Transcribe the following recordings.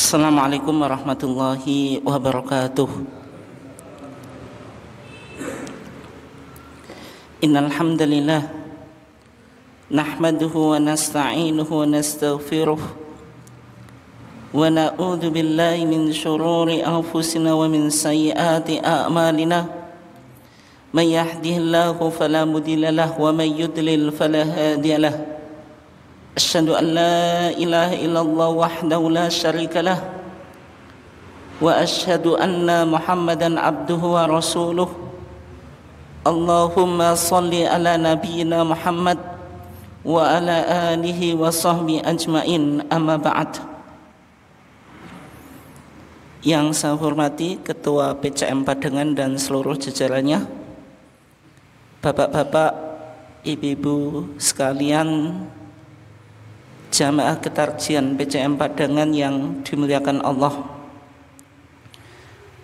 Assalamualaikum warahmatullahi wabarakatuh. Innal hamdalillah nahmaduhu wa nasta'inuhu wa nastaghfiruh wa na'udzu billahi min shururi anfusina wa min sayyiati a'malina. May yahdihillahu fala mudilla lahu wa may yudlil fala hadiya lahu. Asyhadu an la ilaha illallah wahdahu la syarika lah wa asyhadu anna Muhammadan abduhu wa rasuluh. Allahumma salli ala nabiyyina Muhammad wa ala alihi wa sahbihi ajmain, amma ba'd. Yang saya hormati Ketua PCM Padengan dan seluruh jajarannya, Bapak-bapak, Ibu-ibu sekalian, jamaah ketarjian PCM Padengan yang dimuliakan Allah.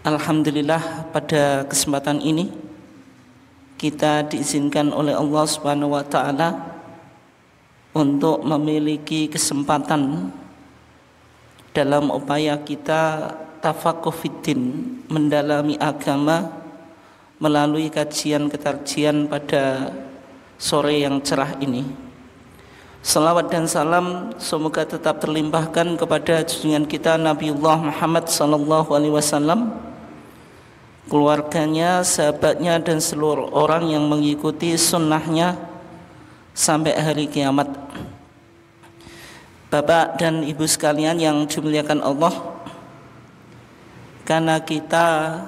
Alhamdulillah, pada kesempatan ini kita diizinkan oleh Allah Subhanahu wa taala untuk memiliki kesempatan dalam upaya kita tafaqquh fiddin, mendalami agama melalui kajian ketarjian pada sore yang cerah ini. Salawat dan salam semoga tetap terlimpahkan kepada junjungan kita Nabiullah Muhammad sallallahu alaihi wasallam, keluarganya, sahabatnya, dan seluruh orang yang mengikuti sunnahnya sampai hari kiamat. Bapak dan ibu sekalian yang dimuliakan Allah, karena kita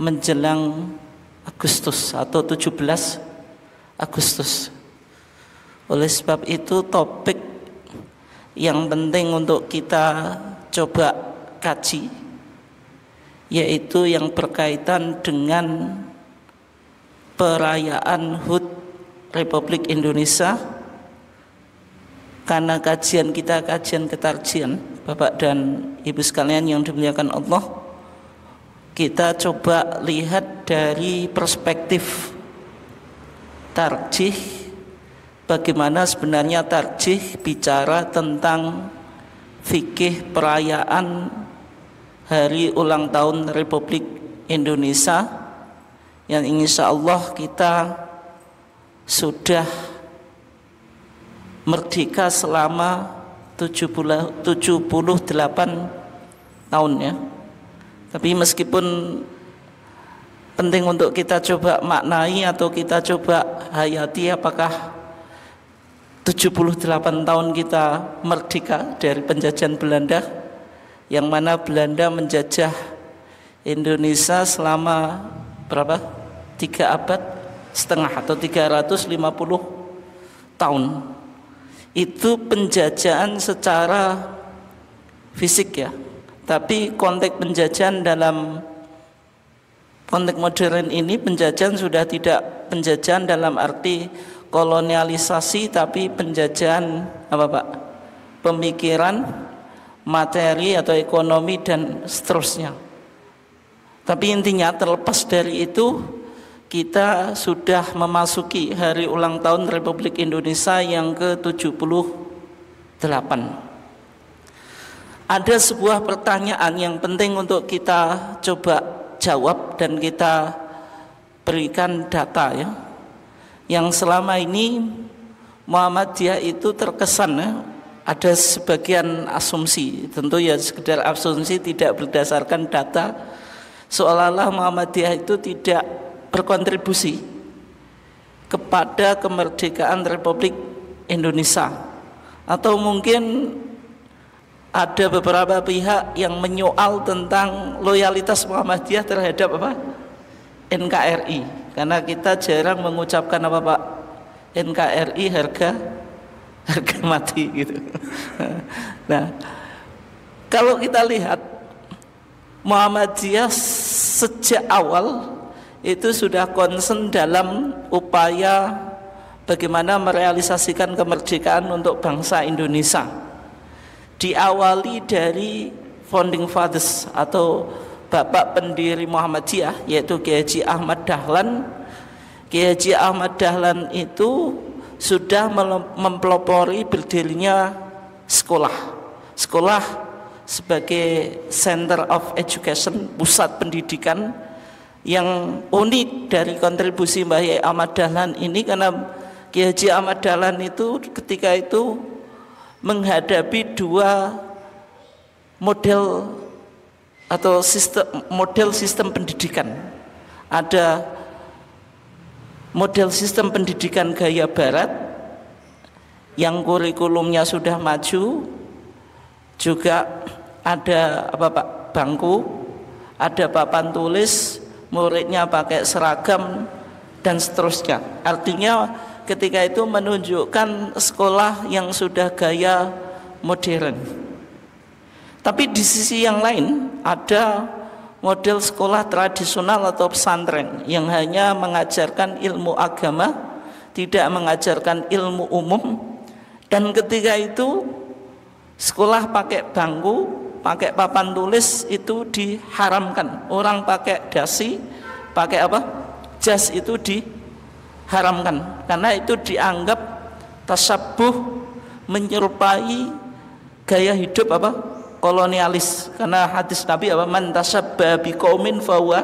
menjelang Agustus atau 17 Agustus, oleh sebab itu topik yang penting untuk kita coba kaji, yaitu yang berkaitan dengan perayaan HUT Republik Indonesia. Karena kajian kita kajian ketarjian, Bapak dan Ibu sekalian yang dimuliakan Allah, kita coba lihat dari perspektif tarjih. Bagaimana sebenarnya tarjih bicara tentang fikih perayaan Hari Ulang Tahun Republik Indonesia yang insya Allah kita sudah merdeka selama 78 tahun ya. Tapi meskipun penting untuk kita coba maknai atau kita coba hayati, apakah 78 tahun kita merdeka dari penjajahan Belanda, yang mana Belanda menjajah Indonesia selama berapa? 3 abad setengah atau 350 tahun. Itu penjajahan secara fisik ya. Tapi konteks penjajahan dalam konteks modern ini, penjajahan sudah tidak penjajahan dalam arti kolonialisasi, tapi penjajahan apa Pak? Pemikiran, materi atau ekonomi dan seterusnya. Tapi intinya terlepas dari itu, kita sudah memasuki hari ulang tahun Republik Indonesia yang ke-78. Ada sebuah pertanyaan yang penting untuk kita coba jawab dan kita berikan data ya. Yang selama ini Muhammadiyah itu terkesan ya, ada sebagian asumsi, tentu ya sekedar asumsi tidak berdasarkan data, seolah-olah Muhammadiyah itu tidak berkontribusi kepada kemerdekaan Republik Indonesia. Atau mungkin ada beberapa pihak yang menyoal tentang loyalitas Muhammadiyah terhadap apa? NKRI, karena kita jarang mengucapkan apa Pak? NKRI harga mati gitu. Nah, kalau kita lihat Muhammadiyah sejak awal itu sudah concern dalam upaya bagaimana merealisasikan kemerdekaan untuk bangsa Indonesia. Diawali dari founding fathers atau bapak pendiri Muhammadiyah, yaitu Kiai Haji Ahmad Dahlan. Kiai Haji Ahmad Dahlan itu sudah mempelopori berdirinya sekolah sebagai Center of Education, pusat pendidikan. Yang unik dari kontribusi Mbah Yai Ahmad Dahlan ini karena Kiai Haji Ahmad Dahlan itu ketika itu menghadapi dua model atau sistem pendidikan. Ada model sistem pendidikan gaya barat yang kurikulumnya sudah maju, juga ada bangku, ada papan tulis, muridnya pakai seragam dan seterusnya. Artinya ketika itu menunjukkan sekolah yang sudah gaya modern. Tapi di sisi yang lain ada model sekolah tradisional atau pesantren yang hanya mengajarkan ilmu agama, tidak mengajarkan ilmu umum. Dan ketika itu sekolah pakai bangku, pakai papan tulis itu diharamkan. Orang pakai dasi, pakai jas itu diharamkan karena itu dianggap tasabbuh, menyerupai gaya hidup kolonialis. Karena hadis Nabi man tasabbaha biqaumin fahuwa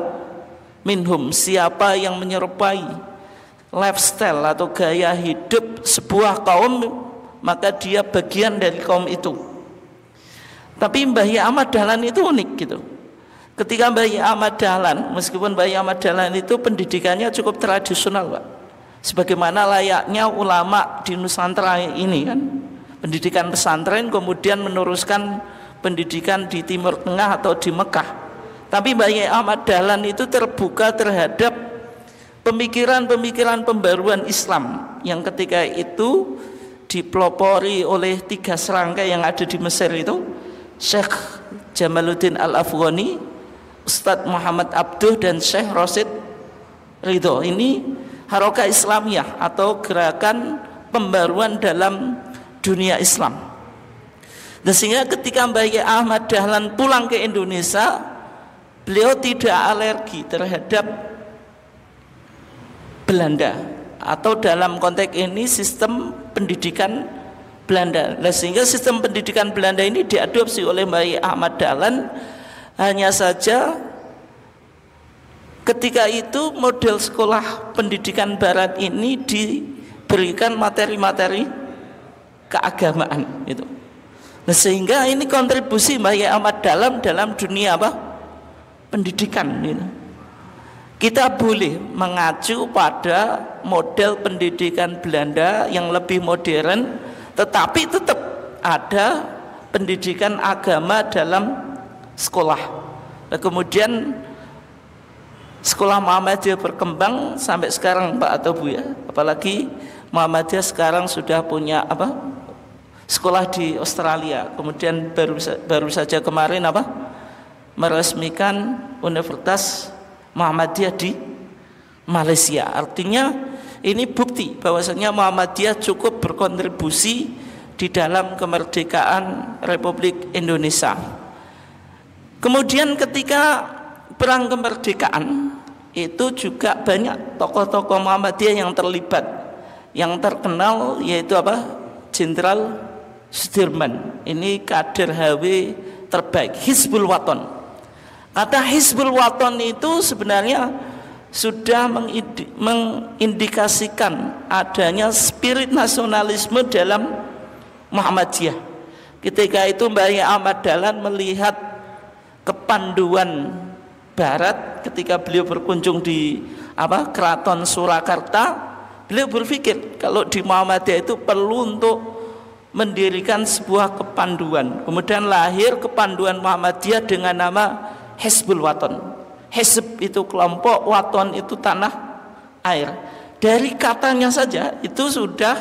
minhum, siapa yang menyerupai lifestyle atau gaya hidup sebuah kaum maka dia bagian dari kaum itu. Tapi Mbah Yai Ahmad Dahlan itu unik gitu. Ketika Mbah Yai Ahmad Dahlan, meskipun Mbah Yai Ahmad Dahlan itu pendidikannya cukup tradisional, Pak, sebagaimana layaknya ulama di Nusantara ini kan, pendidikan pesantren kemudian meneruskan pendidikan di Timur Tengah atau di Mekah. Tapi Mbah Yai Ahmad Dahlan itu terbuka terhadap pemikiran-pemikiran pembaruan Islam yang ketika itu dipelopori oleh 3 serangkai yang ada di Mesir itu, Syekh Jamaluddin Al-Afghani, Ustadz Muhammad Abduh, dan Syekh Rosid Ridho. Ini Harakah Islamiyah atau gerakan pembaruan dalam dunia Islam. Dan sehingga ketika Mbah Yai Ahmad Dahlan pulang ke Indonesia, beliau tidak alergi terhadap Belanda atau dalam konteks ini sistem pendidikan Belanda. Nah, sehingga sistem pendidikan Belanda ini diadopsi oleh Mbah Yai Ahmad Dahlan. Hanya saja ketika itu model sekolah pendidikan barat ini diberikan materi-materi keagamaan itu. Nah, sehingga ini kontribusi Mbah Yai Ahmad Dahlan dalam dunia pendidikan gitu. Kita boleh mengacu pada model pendidikan Belanda yang lebih modern, tetapi tetap ada pendidikan agama dalam sekolah. Nah, kemudian sekolah Muhammadiyah berkembang sampai sekarang, Pak atau Bu ya. Apalagi Muhammadiyah sekarang sudah punya sekolah di Australia. Kemudian baru saja kemarin meresmikan Universitas Muhammadiyah di Malaysia. Artinya ini bukti bahwasanya Muhammadiyah cukup berkontribusi di dalam kemerdekaan Republik Indonesia. Kemudian ketika perang kemerdekaan itu juga banyak tokoh-tokoh Muhammadiyah yang terlibat. Yang terkenal yaitu Jenderal Sudirman. Ini kader HW terbaik, Hizbul Waton. Kata Hizbul Waton itu sebenarnya sudah mengindikasikan adanya spirit nasionalisme dalam Muhammadiyah. Ketika itu Mbah Yai Ahmad Dahlan melihat kepanduan Barat ketika beliau berkunjung di Keraton Surakarta, beliau berpikir kalau di Muhammadiyah itu perlu untuk mendirikan sebuah kepanduan. Kemudian lahir kepanduan Muhammadiyah dengan nama Hizbul Waton. Hizb itu kelompok, waton itu tanah air. Dari katanya saja itu sudah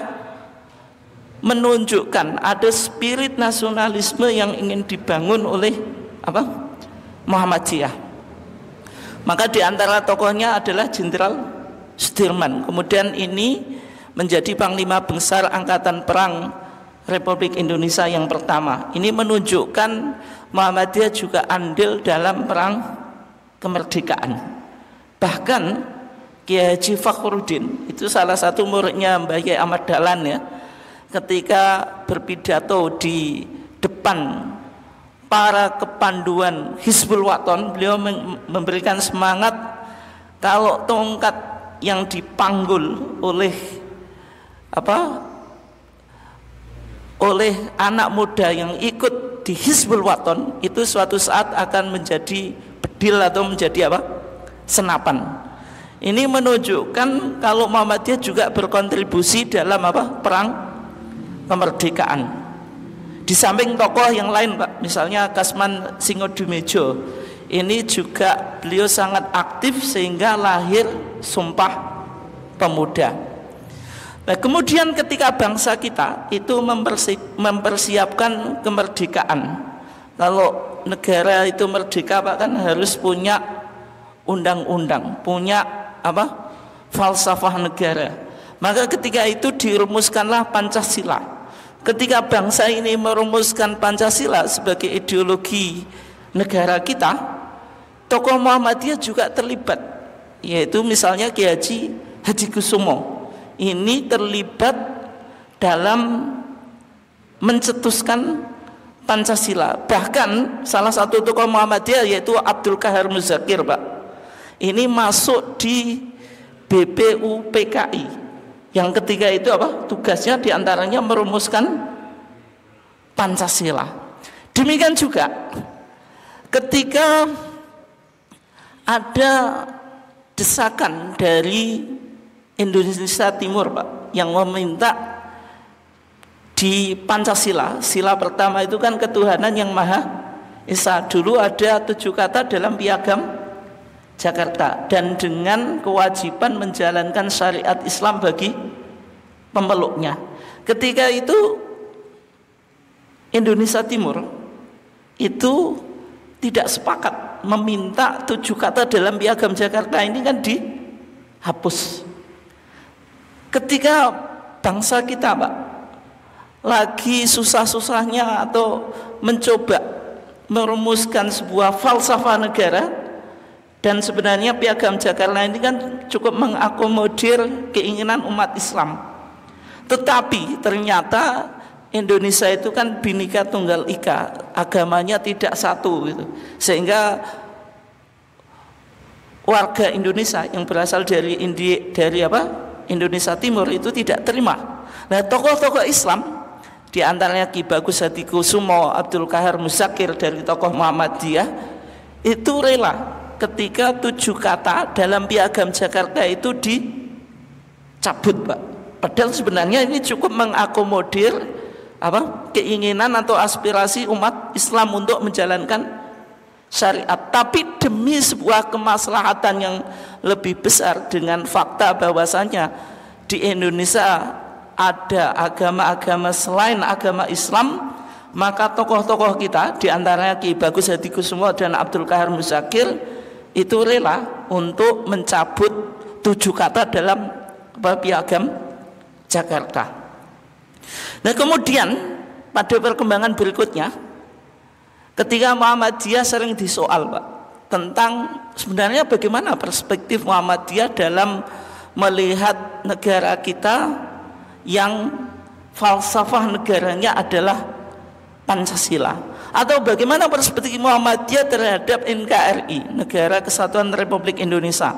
menunjukkan ada spirit nasionalisme yang ingin dibangun oleh Muhammadiyah. Maka di antara tokohnya adalah Jenderal Sudirman. Kemudian ini menjadi Panglima Besar Angkatan Perang Republik Indonesia yang pertama. Ini menunjukkan Muhammadiyah juga andil dalam perang kemerdekaan. Bahkan Kiai Haji Fakhruddin itu salah satu muridnya Mbah Yai Ahmad Dahlan ya, ketika berpidato di depan para kepanduan Hizbul Waton, beliau memberikan semangat kalau tongkat yang dipanggul oleh oleh anak muda yang ikut di Hizbul Waton itu suatu saat akan menjadi bedil atau menjadi senapan. Ini menunjukkan kalau Muhammadiyah juga berkontribusi dalam perang kemerdekaan. Di samping tokoh yang lain, Pak, misalnya Kasman Singodumejo, ini juga beliau sangat aktif sehingga lahir Sumpah Pemuda. Nah, kemudian ketika bangsa kita itu mempersiapkan kemerdekaan, kalau negara itu merdeka, Pak, kan harus punya undang-undang, punya falsafah negara. Maka ketika itu dirumuskanlah Pancasila. Ketika bangsa ini merumuskan Pancasila sebagai ideologi negara kita, tokoh Muhammadiyah juga terlibat, yaitu misalnya Kiai Haji Hadikusumo. Ini terlibat dalam mencetuskan Pancasila. Bahkan salah satu tokoh Muhammadiyah yaitu Abdul Qahar Muzakir, Pak, ini masuk di BPUPKI yang ketiga itu tugasnya diantaranya merumuskan Pancasila. Demikian juga ketika ada desakan dari Indonesia Timur, Pak, yang meminta di Pancasila, sila pertama itu kan ketuhanan yang Maha Esa. Dulu ada 7 kata dalam Piagam Jakarta, dan dengan kewajiban menjalankan syariat Islam bagi pemeluknya. Ketika itu Indonesia Timur itu tidak sepakat meminta 7 kata dalam Piagam Jakarta ini kan dihapus. Ketika bangsa kita, Pak, lagi susah-susahnya atau mencoba merumuskan sebuah falsafah negara, dan sebenarnya Piagam Jakarta ini kan cukup mengakomodir keinginan umat Islam, tetapi ternyata Indonesia itu kan Bhinneka Tunggal Ika, agamanya tidak satu gitu. Sehingga warga Indonesia yang berasal dari Indonesia Timur itu tidak terima. Nah, tokoh-tokoh Islam di antaranya Ki Bagus Hadikusumo, Abdul Qahar Muzakir dari tokoh Muhammadiyah itu rela ketika 7 kata dalam Piagam Jakarta itu dicabut, Pak. Padahal sebenarnya ini cukup mengakomodir keinginan atau aspirasi umat Islam untuk menjalankan syariat. Tapi demi sebuah kemaslahatan yang lebih besar, dengan fakta bahwasanya di Indonesia ada agama-agama selain agama Islam, maka tokoh-tokoh kita di antaranya Ki Bagus Hadikusumo dan Abdul Qahar Muzakir itu rela untuk mencabut 7 kata dalam Piagam Jakarta. Nah, kemudian pada perkembangan berikutnya, ketika Muhammadiyah sering disoal, Pak, tentang sebenarnya bagaimana perspektif Muhammadiyah dalam melihat negara kita yang falsafah negaranya adalah Pancasila, atau bagaimana perspektif Muhammadiyah terhadap NKRI, Negara Kesatuan Republik Indonesia.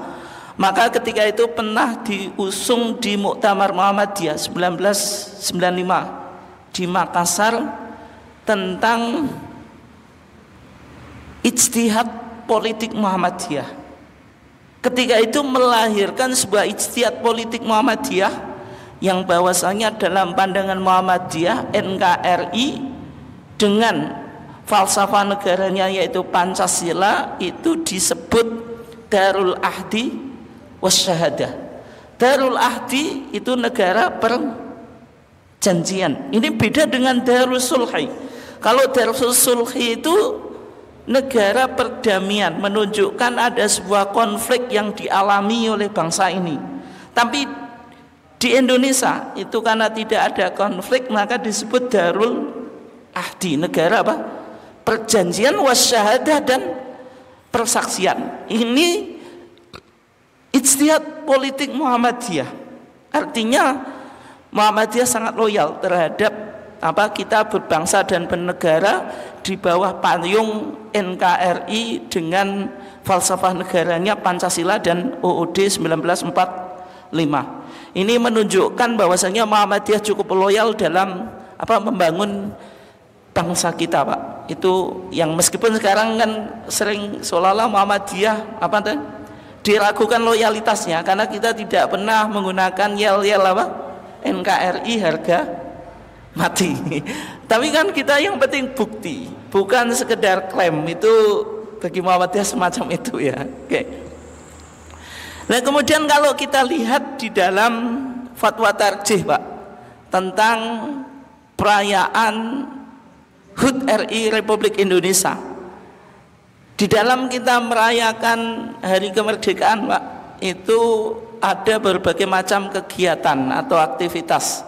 Maka ketika itu pernah diusung di Muktamar Muhammadiyah 1995 di Makassar tentang ijtihad politik Muhammadiyah. Ketika itu melahirkan sebuah ijtihad politik Muhammadiyah yang bahwasanya dalam pandangan Muhammadiyah NKRI dengan falsafah negaranya yaitu Pancasila itu disebut Darul Ahdi Wasyahadah. Darul Ahdi itu negara perjanjian. Ini beda dengan Darul Sulhi. Kalau Darul Sulhi itu negara perdamaian, menunjukkan ada sebuah konflik yang dialami oleh bangsa ini. Tapi di Indonesia itu karena tidak ada konflik, maka disebut Darul Ahdi, negara perjanjian, wasyahadah, dan persaksian. Ini ijtihad politik Muhammadiyah. Artinya Muhammadiyah sangat loyal terhadap kita berbangsa dan bernegara di bawah payung NKRI dengan falsafah negaranya Pancasila dan UUD 1945. Ini menunjukkan bahwasanya Muhammadiyah cukup loyal dalam membangun bangsa kita, Pak. Itu yang meskipun sekarang kan sering seolah-olah Muhammadiyah diragukan loyalitasnya karena kita tidak pernah menggunakan yel-yel NKRI harga mati. Tapi kan kita yang penting bukti, bukan sekedar klaim. Itu bagi Muhammadiyah semacam itu ya. Oke. Nah kemudian kalau kita lihat di dalam fatwa tarjih, Pak, tentang perayaan HUT RI Republik Indonesia, di dalam kita merayakan hari kemerdekaan, Pak, itu ada berbagai macam kegiatan atau aktivitas,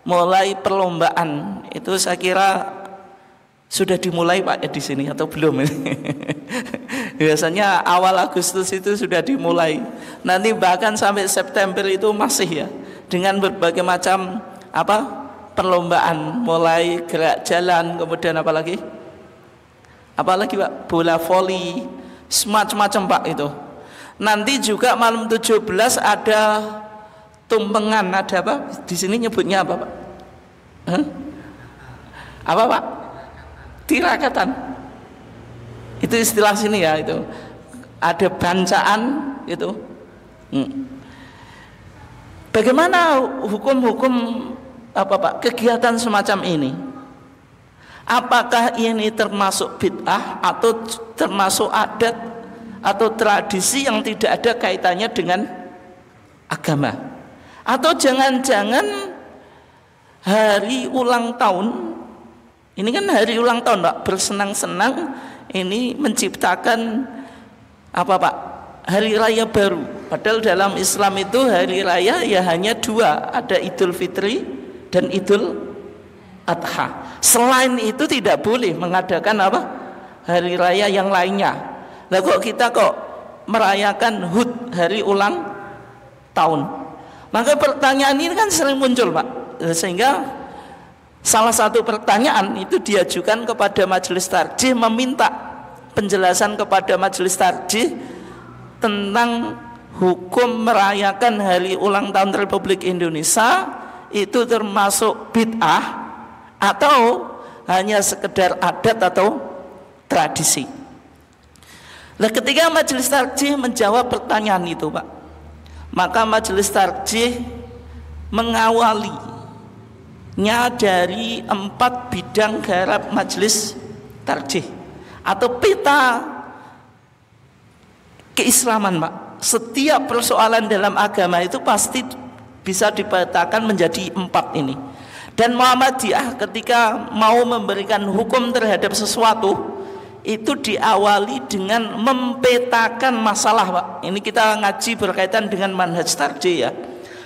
mulai perlombaan. Itu saya kira sudah dimulai, Pak, ya di sini atau belum? Biasanya awal Agustus itu sudah dimulai. Nanti bahkan sampai September itu masih ya, dengan berbagai macam perlombaan, mulai gerak jalan, kemudian apalagi Pak, bola voli, semacam-macam, Pak, itu. Nanti juga malam 17 ada tumpengan, ada apa? Di sini nyebutnya apa, Pak? Apa, Pak? Tirakatan. Itu istilah sini ya, itu. Ada bancaan itu. Bagaimana hukum-hukum Pak, kegiatan semacam ini? Apakah ini termasuk bid'ah atau termasuk adat atau tradisi yang tidak ada kaitannya dengan agama? Atau jangan-jangan hari ulang tahun, ini kan hari ulang tahun, Pak, bersenang-senang ini menciptakan Pak, hari raya baru. Padahal dalam Islam itu hari raya ya hanya dua, ada Idul Fitri dan Idul Adha. Selain itu tidak boleh mengadakan hari raya yang lainnya. Lah kok kita merayakan HUT, hari ulang tahun? Maka pertanyaan ini kan sering muncul, Pak. Sehingga salah satu pertanyaan itu diajukan kepada majelis tarjih, meminta penjelasan kepada majelis tarjih tentang hukum merayakan hari ulang tahun Republik Indonesia itu termasuk bid'ah atau hanya sekedar adat atau tradisi. Nah, ketika majelis tarjih menjawab pertanyaan itu, Pak, maka majelis tarjih mengawalinya dari 4 bidang garap majelis tarjih atau peta keislaman, Pak. Setiap persoalan dalam agama itu pasti bisa dipetakan menjadi 4 ini. Dan Muhammadiyah ketika mau memberikan hukum terhadap sesuatu itu diawali dengan mempetakan masalah, Pak. Ini kita ngaji berkaitan dengan manhaj tarjih ya.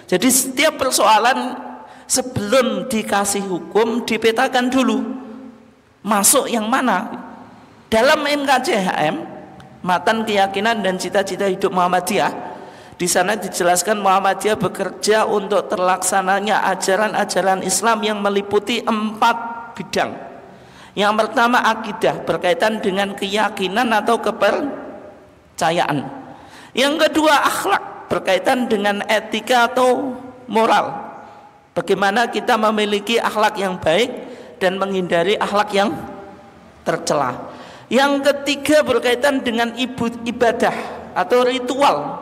Jadi setiap persoalan sebelum dikasih hukum dipetakan dulu masuk yang mana. Dalam MKCHM, Matan Keyakinan dan Cita-cita Hidup Muhammadiyah, di sana dijelaskan Muhammadiyah bekerja untuk terlaksananya ajaran-ajaran Islam yang meliputi 4 bidang. Yang pertama akidah, berkaitan dengan keyakinan atau kepercayaan. Yang kedua akhlak, berkaitan dengan etika atau moral. Bagaimana kita memiliki akhlak yang baik dan menghindari akhlak yang tercela. Yang ketiga berkaitan dengan ibadah atau ritual,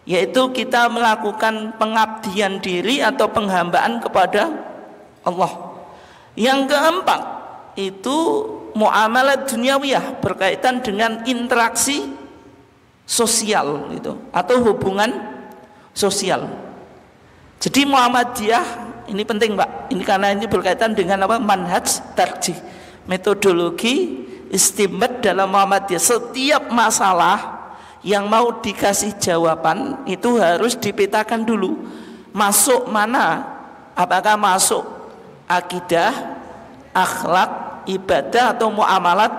yaitu kita melakukan pengabdian diri atau penghambaan kepada Allah. Yang keempat itu muamalah duniawiyah, berkaitan dengan interaksi sosial itu atau hubungan sosial. Jadi Muhammadiyah ini penting, Pak. Ini karena ini berkaitan dengan manhaj tarjih, metodologi istimbat dalam Muhammadiyah. Setiap masalah yang mau dikasih jawaban itu harus dipetakan dulu. Masuk mana? Apakah masuk akidah, akhlak, ibadah atau muamalat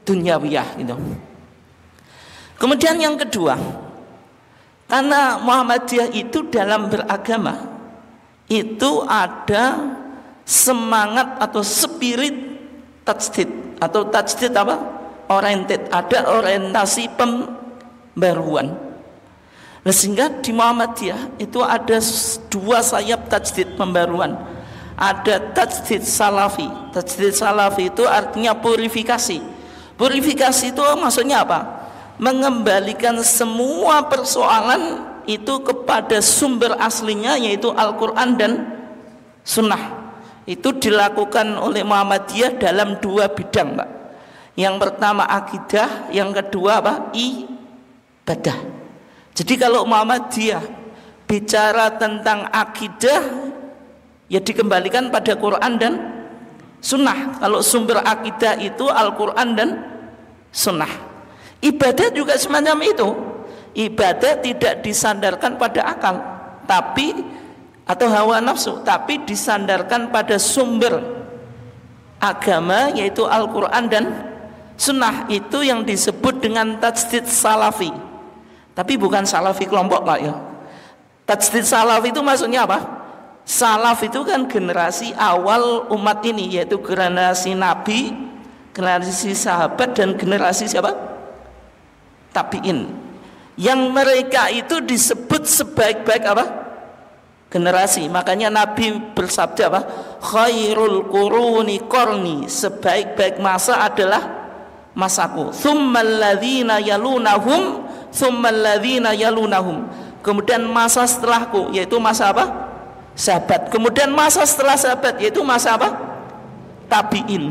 dunyawiyah gitu. Kemudian yang kedua, karena Muhammadiyah itu dalam beragama itu ada semangat atau spirit tajdid atau tajdid apa? Oriented, ada orientasi pembaruan. Nah, sehingga di Muhammadiyah itu ada dua sayap tajdid pembaruan. Ada tajdid salafi. Tajdid salafi itu artinya purifikasi. Purifikasi itu maksudnya apa? Mengembalikan semua persoalan itu kepada sumber aslinya, yaitu Al-Quran dan Sunnah. Itu dilakukan oleh Muhammadiyah dalam dua bidang, Pak. Yang pertama akidah, yang kedua apa? Ibadah. Jadi kalau Muhammadiyah bicara tentang akidah, ya dikembalikan pada Quran dan Sunnah. Kalau sumber akidah itu Al-Quran dan Sunnah. Ibadah juga semacam itu. Ibadah tidak disandarkan pada akal, tapi atau hawa nafsu, tapi disandarkan pada sumber agama, yaitu Al-Quran dan Sunnah. Itu yang disebut dengan tajdid salafi. Tapi bukan salafi kelompok, Pak, ya. Tajdid salafi itu maksudnya apa? Salaf itu kan generasi awal umat ini, yaitu generasi Nabi, generasi sahabat, dan generasi siapa? Tabi'in. Yang mereka itu disebut sebaik-baik apa? Generasi. Makanya Nabi bersabda apa? Khairul quruni qarni, sebaik-baik masa adalah masaku. Tsummal ladzina yalunahum, tsummal ladzina yalunahum. Kemudian masa setelahku, yaitu masa apa? Sahabat. Kemudian masa setelah sahabat, yaitu masa apa? Tabi'in.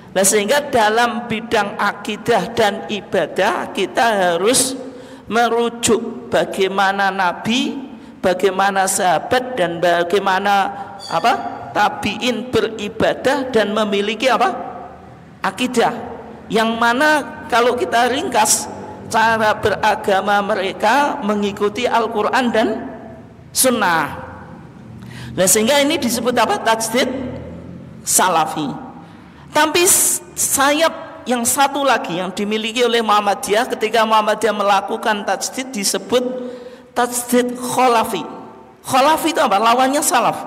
Nah, sehingga dalam bidang akidah dan ibadah kita harus merujuk bagaimana Nabi, bagaimana sahabat, dan bagaimana apa? Tabi'in beribadah dan memiliki apa? Akidah. Yang mana kalau kita ringkas, cara beragama mereka mengikuti Al-Quran dan Sunnah. Nah, sehingga ini disebut apa? Tajdid salafi. Tapi sayap yang satu lagi yang dimiliki oleh Muhammadiyah, ketika Muhammadiyah melakukan tajdid, disebut tajdid khalafi. Khalafi itu apa? Lawannya salaf.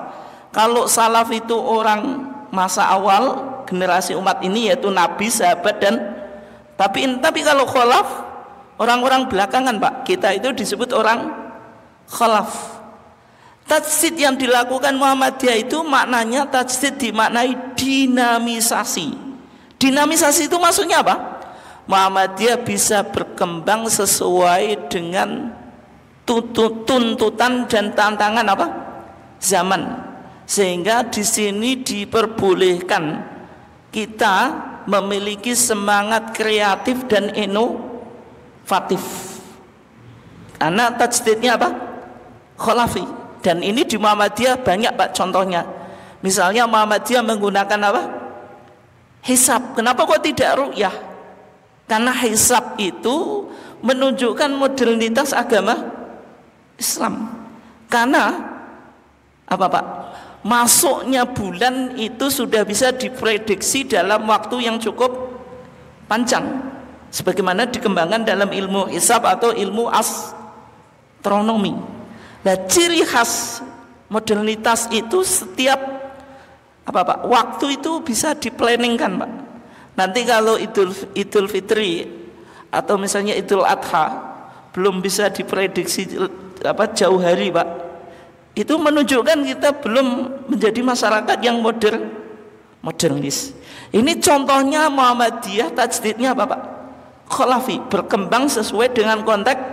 Kalau salaf itu orang masa awal generasi umat ini, yaitu Nabi, sahabat, dan tabi'in. Tapi kalau khalaf, orang-orang belakangan, Pak, kita itu disebut orang khalaf. Tajdid yang dilakukan Muhammadiyah itu maknanya tajdid dimaknai dinamisasi. Dinamisasi itu maksudnya apa? Muhammadiyah bisa berkembang sesuai dengan tuntutan dan tantangan apa? Zaman. Sehingga di sini diperbolehkan kita memiliki semangat kreatif dan inovatif. Karena tajdidnya apa? Khalafi. Dan ini di Muhammadiyah banyak, Pak, contohnya. Misalnya Muhammadiyah menggunakan apa? Hisab. Kenapa kok tidak ru'yah? Karena hisab itu menunjukkan modernitas agama Islam. Karena apa, Pak? Masuknya bulan itu sudah bisa diprediksi dalam waktu yang cukup panjang, sebagaimana dikembangkan dalam ilmu hisab atau ilmu astronomi. Nah, ciri khas modernitas itu setiap apa, Pak? Waktu itu bisa diplanningkan, Pak. Nanti kalau Idul Fitri atau misalnya Idul Adha belum bisa diprediksi apa jauh hari, Pak. Itu menunjukkan kita belum menjadi masyarakat yang modernis. Ini contohnya Muhammadiyah, tajdidnya apa, Pak? Khalafi, berkembang sesuai dengan konteks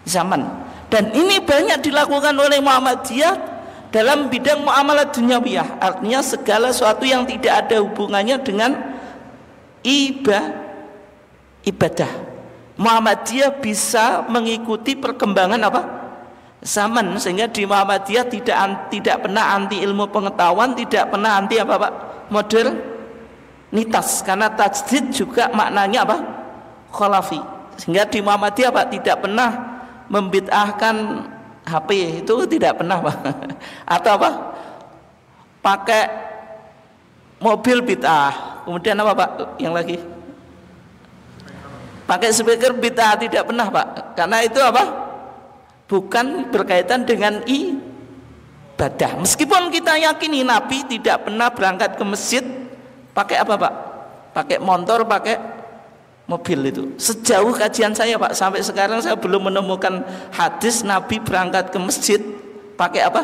zaman. Dan ini banyak dilakukan oleh Muhammadiyah dalam bidang muamalah dunyawiyah. Artinya segala sesuatu yang tidak ada hubungannya dengan ibadah. Muhammadiyah bisa mengikuti perkembangan apa? Zaman. Sehingga di Muhammadiyah tidak pernah anti ilmu pengetahuan, tidak pernah anti apa, Pak? Modernitas. Karena tajdid juga maknanya apa? Khalafi. Sehingga di Muhammadiyah, Pak, tidak pernah membid'ahkan HP, itu tidak pernah, Pak. Atau apa? Pakai mobil bid'ah. Kemudian apa, Pak? Yang lagi? Pakai speaker bid'ah, tidak pernah, Pak. Karena itu apa? Bukan berkaitan dengan ibadah. Meskipun kita yakini Nabi tidak pernah berangkat ke masjid Pakai apa Pak? Pakai motor, pakai mobil itu. Sejauh kajian saya Pak, sampai sekarang saya belum menemukan hadis Nabi berangkat ke masjid pakai apa?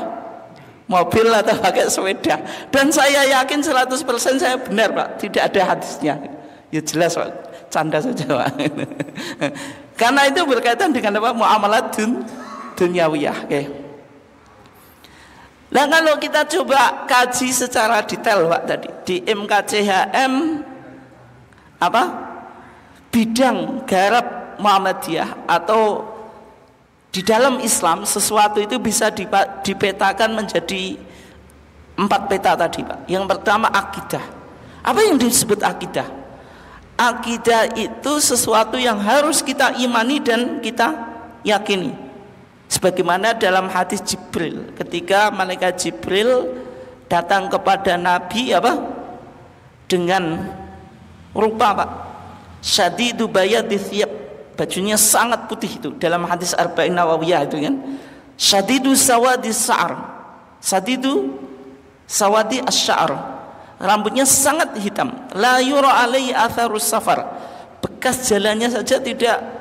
Mobil atau pakai sepeda. Dan saya yakin 100% saya benar Pak, tidak ada hadisnya. Ya jelas Pak, canda saja Pak. Karena itu berkaitan dengan apa? Muamalat dunyawiyah. Oke. Nah kalau kita coba kaji secara detail Pak tadi di MKCHM apa? Bidang garap Muhammadiyah atau di dalam Islam sesuatu itu bisa dipetakan menjadi 4 peta tadi Pak. Yang pertama akidah. Apa yang disebut akidah? Akidah itu sesuatu yang harus kita imani dan kita yakini. Sebagaimana dalam hadis Jibril, ketika malaikat Jibril datang kepada Nabi apa? Dengan rupa Pak, syadidu bayadi thiyab, bajunya sangat putih itu dalam hadis Arba'in Nawawiyah itu kan. Syadidu sawadi sa'ar, syadidu sawadi asy'ar, rambutnya sangat hitam, la yura alaihi atharus safar, bekas jalannya saja tidak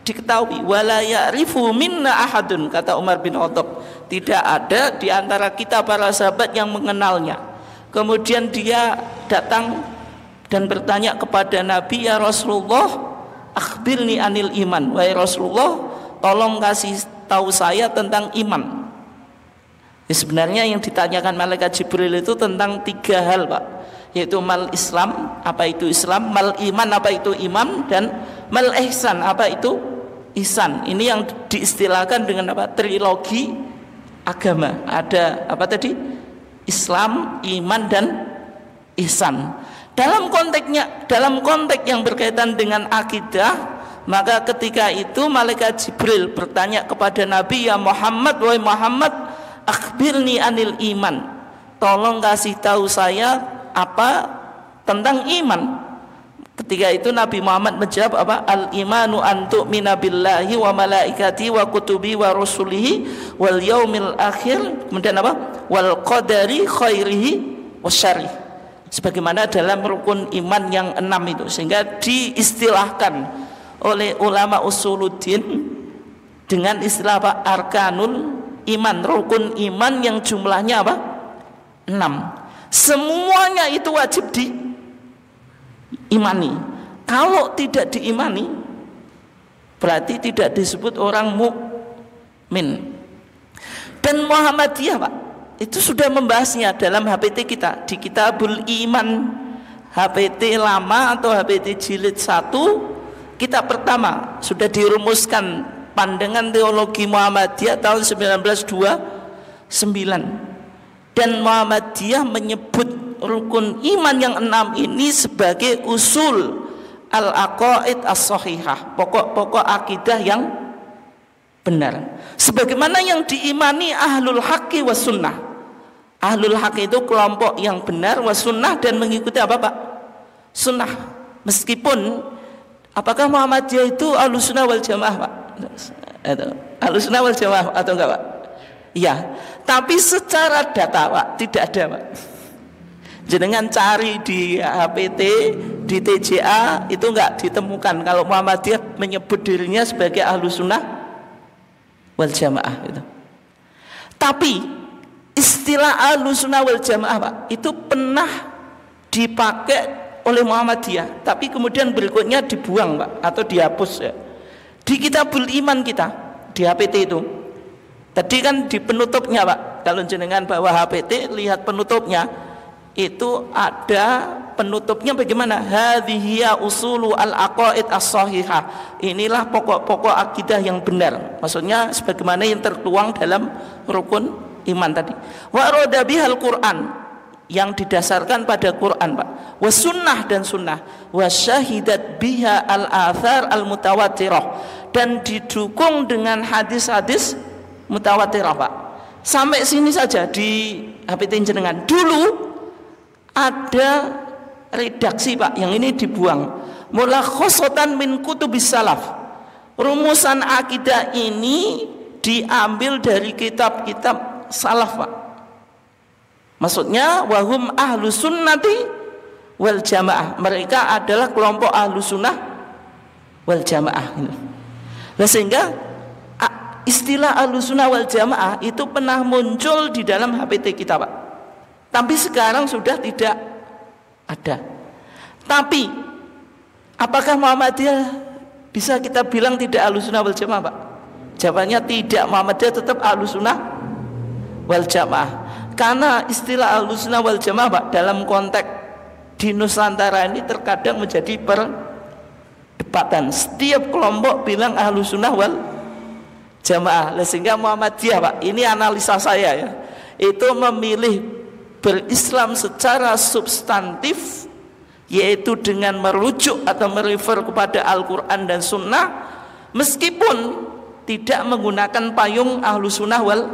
diketahui, wala ya'rifu minna ahadun, kata Umar bin Khattab, tidak ada di antara kita para sahabat yang mengenalnya. Kemudian dia datang dan bertanya kepada Nabi, ya Rasulullah, akhbirni anil iman, wahai Rasulullah, tolong kasih tahu saya tentang iman. Ya, sebenarnya yang ditanyakan malaikat Jibril itu tentang 3 hal Pak, yaitu mal Islam, apa itu Islam, mal iman, apa itu iman, dan mal ihsan, apa itu ihsan. Ini yang diistilahkan dengan apa? Trilogi agama. Ada apa tadi? Islam, iman, dan ihsan. Dalam konteks yang berkaitan dengan akidah, maka ketika itu malaikat Jibril bertanya kepada Nabi, ya Muhammad, wahai Muhammad, akhbirni anil iman, tolong kasih tahu saya apa tentang iman. Ketika itu Nabi Muhammad menjawab apa? Al-imanu an tu'mina billahi wa malaikati wa kutubi wa rusulihi wal yaumil akhir, kemudian apa? Wal qadari khairihi wa syarih. Sebagaimana dalam rukun iman yang 6 itu, sehingga diistilahkan oleh ulama usuluddin dengan istilah apa? Arkanul iman, rukun iman yang jumlahnya apa? 6. Semuanya itu wajib diimani. Kalau tidak diimani, berarti tidak disebut orang mukmin. Dan Muhammadiyah Pak, itu sudah membahasnya dalam HPT kita di Kitabul Iman, HPT lama atau HPT jilid 1, kitab pertama sudah dirumuskan pandangan teologi Muhammadiyah tahun 1929. Dan Muhammadiyah menyebut rukun iman yang 6 ini sebagai usul al-aqaid as-sahihah, pokok-pokok akidah yang benar, sebagaimana yang diimani ahlul haqqi was sunnah. Ahlul haqq itu kelompok yang benar, was sunnah, dan mengikuti apa Pak? Sunnah. Meskipun apakah Muhammadiyah itu ahlus sunnah wal jamaah Pak? Ahlus sunnah wal jamaah atau enggak Pak? Iya, tapi secara data Pak tidak ada Pak. Jenengan cari di HPT, di TJA itu enggak ditemukan kalau Muhammadiyah menyebut dirinya sebagai ahlus sunnah wal jamaah itu. Tapi istilah ahlus sunnah wal jamaah Pak, itu pernah dipakai oleh Muhammadiyah, tapi kemudian berikutnya dibuang Pak, atau dihapus ya. Di Kitabul Iman kita di HPT itu. Tadi kan di penutupnya Pak, kalau jenengan bawa HPT lihat penutupnya, itu ada penutupnya bagaimana? Hadhihiya usulu al-aqaid as-sahihah. Inilah pokok-pokok akidah yang benar. Maksudnya sebagaimana yang tertuang dalam rukun iman tadi. Wa rada bihal Quran, yang didasarkan pada Quran Pak. Wa sunnah, dan sunnah. Wa syahidat biha al-athar al-mutawatirah, dan didukung dengan hadis-hadis mutawatirah Pak. Sampai sini saja di HPT jenengan. Dulu ada redaksi Pak, yang ini dibuang. Mulakhosatan min kutubis salaf. Rumusan akidah ini diambil dari kitab-kitab salaf Pak. Maksudnya wahum ahlu sunnati wal jamaah. Mereka adalah kelompok Ahlus Sunnah wal Jamaah. Nah, sehingga istilah Ahlus Sunnah wal Jamaah itu pernah muncul di dalam HPT kita, Pak. Tapi sekarang sudah tidak ada. Tapi apakah Muhammadiyah bisa kita bilang tidak Ahlus Sunnah wal Jamaah, Pak? Jawabannya tidak. Muhammadiyah tetap Ahlus Sunnah wal Jamaah. Karena istilah Ahlus Sunnah wal Jamaah, Pak, dalam konteks di Nusantara ini terkadang menjadi perdebatan. Setiap kelompok bilang Ahlus Sunnah wal Jamaah. Sehingga Muhammadiyah, Pak, ini analisa saya ya, itu memilih berislam secara substantif, yaitu dengan merujuk atau merefer kepada Al-Quran dan Sunnah, meskipun tidak menggunakan payung Ahlus Sunnah wal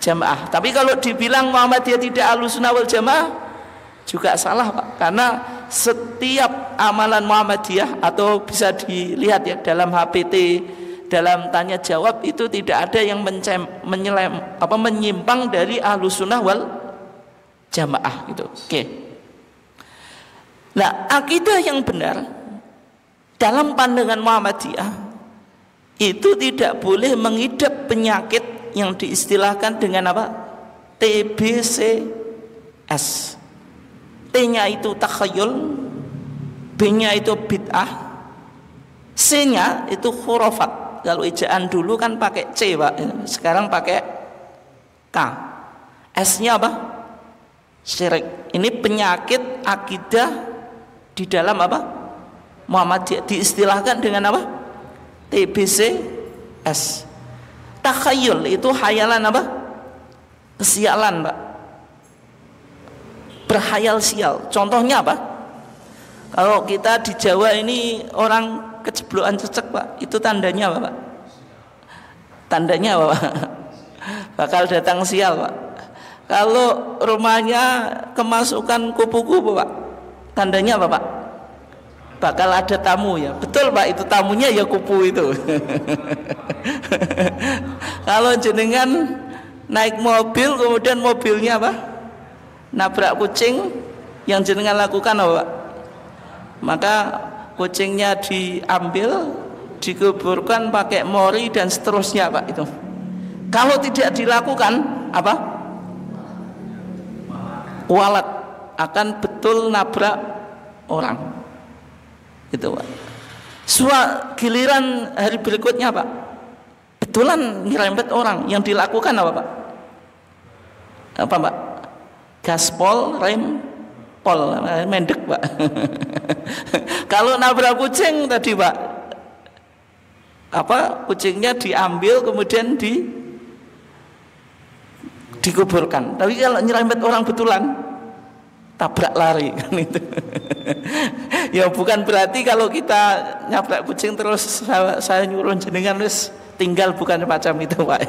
Jamaah. Tapi kalau dibilang Muhammadiyah tidak Ahlus Sunnah wal Jamaah juga salah, Pak, karena setiap amalan Muhammadiyah, atau bisa dilihat ya dalam HPT, dalam tanya jawab, itu tidak ada yang menyimpang dari Ahlus Sunnah wal Jamaah gitu. Oke. Nah, akidah yang benar dalam pandangan Muhammadiyah itu tidak boleh mengidap penyakit yang diistilahkan dengan apa? TBCS. T-nya itu takhayul, B-nya itu bid'ah, C-nya itu khurafat. Kalau ejaan dulu kan pakai C, Pak. Sekarang pakai K. S-nya apa? Syirik. Ini penyakit akidah di dalam apa? Muhammadiyah, diistilahkan dengan apa? TBCS. Takhayul itu hayalan apa? Kesialan, Pak. Berhayal sial. Contohnya apa? Kalau kita di Jawa ini orang keceblokan cecek, Pak, itu tandanya apa, Pak? Tandanya apa, Pak? Bakal datang sial, Pak. Kalau rumahnya kemasukan kupu-kupu, Pak, tandanya apa, Pak? Bakal ada tamu ya. Betul, Pak, itu tamunya ya kupu itu. Kalau jenengan naik mobil, kemudian mobilnya apa? Nabrak kucing, yang jenengan lakukan apa, Pak? Maka kucingnya diambil, dikuburkan pakai mori dan seterusnya, Pak, itu. Kalau tidak dilakukan apa? Walat, akan betul nabrak orang. Itu, Pak. Giliran hari berikutnya, Pak, betulan nyerempet orang. Yang dilakukan apa, Pak? Apa, Pak? Gaspol, rem, pol, mendek, Pak. Kalau nabrak kucing tadi, Pak, apa? Kucingnya diambil kemudian dikuburkan. Tapi kalau nyerempet orang betulan, tabrak lari kan itu. Ya bukan berarti kalau kita nabrak kucing terus saya nyuruh jenengan terus tinggal, bukan macam itu, Pak.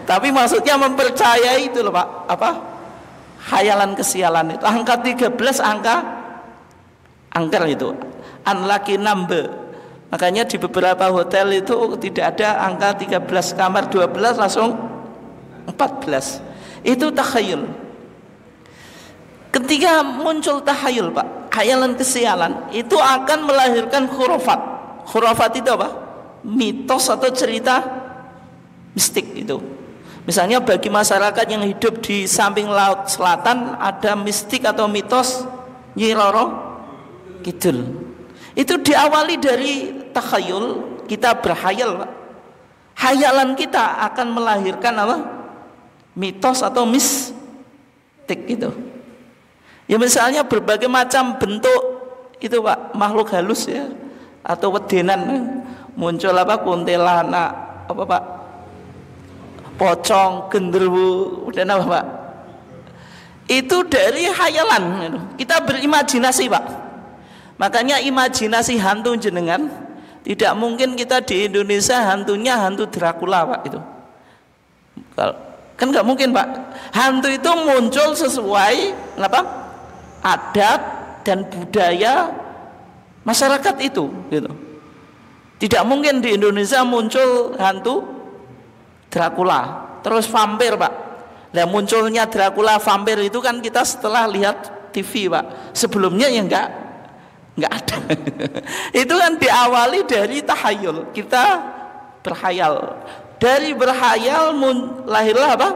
Tapi maksudnya mempercayai itu loh, Pak. Apa? Hayalan kesialan itu. Angka 13 angker itu. Unlucky number. Makanya di beberapa hotel itu tidak ada angka 13, kamar 12 langsung 14. Itu takhayul. Ketika muncul takhayul, Pak, hayalan kesialan, itu akan melahirkan khurafat. Khurafat itu apa? Mitos atau cerita mistik itu. Misalnya bagi masyarakat yang hidup di samping laut selatan, ada mistik atau mitos Nyi Roro Kidul. Itu diawali dari takhayul, kita berhayal, Pak. Hayalan kita akan melahirkan apa? Mitos atau mistik itu. Ya misalnya berbagai macam bentuk itu, Pak, makhluk halus ya, atau wedenan, muncul apa? Kuntilanak, apa, Pak? Pocong, genderuwo, dan apa, Pak? Itu dari hayalan. Kita berimajinasi, Pak. Makanya imajinasi hantu jenengan, tidak mungkin kita di Indonesia hantunya hantu Dracula, Pak, itu. Kan nggak mungkin, Pak. Hantu itu muncul sesuai apa? Adat dan budaya masyarakat itu, gitu. Tidak mungkin di Indonesia muncul hantu Dracula, terus vampir, Pak. Nah, munculnya Dracula, vampir itu kan kita setelah lihat TV Pak. Sebelumnya ya enggak ada. Itu kan diawali dari tahayul. Kita berhayal. Dari berhayal lahirlah apa?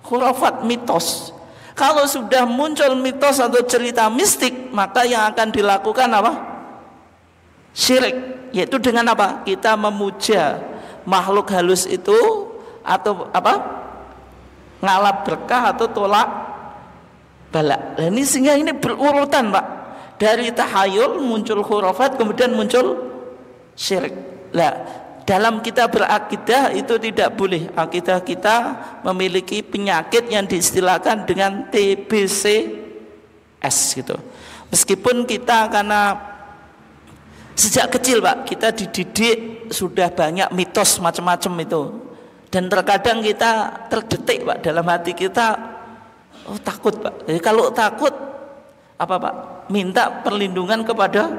Khurafat, mitos. Kalau sudah muncul mitos atau cerita mistik, maka yang akan dilakukan apa? Syirik. Yaitu dengan apa? Kita memuja makhluk halus itu atau apa? Ngalap berkah atau tolak bala. Nah, ini sehingga ini berurutan Pak. Dari tahayul muncul khurafat, kemudian muncul syirik. Nah, dalam kita berakidah itu tidak boleh. Akidah kita memiliki penyakit yang diistilahkan dengan TBCS gitu. Meskipun kita karena sejak kecil Pak, kita dididik sudah banyak mitos macam-macam itu. Dan terkadang kita terdetik Pak, dalam hati kita, oh takut Pak. Jadi kalau takut apa Pak? Minta perlindungan kepada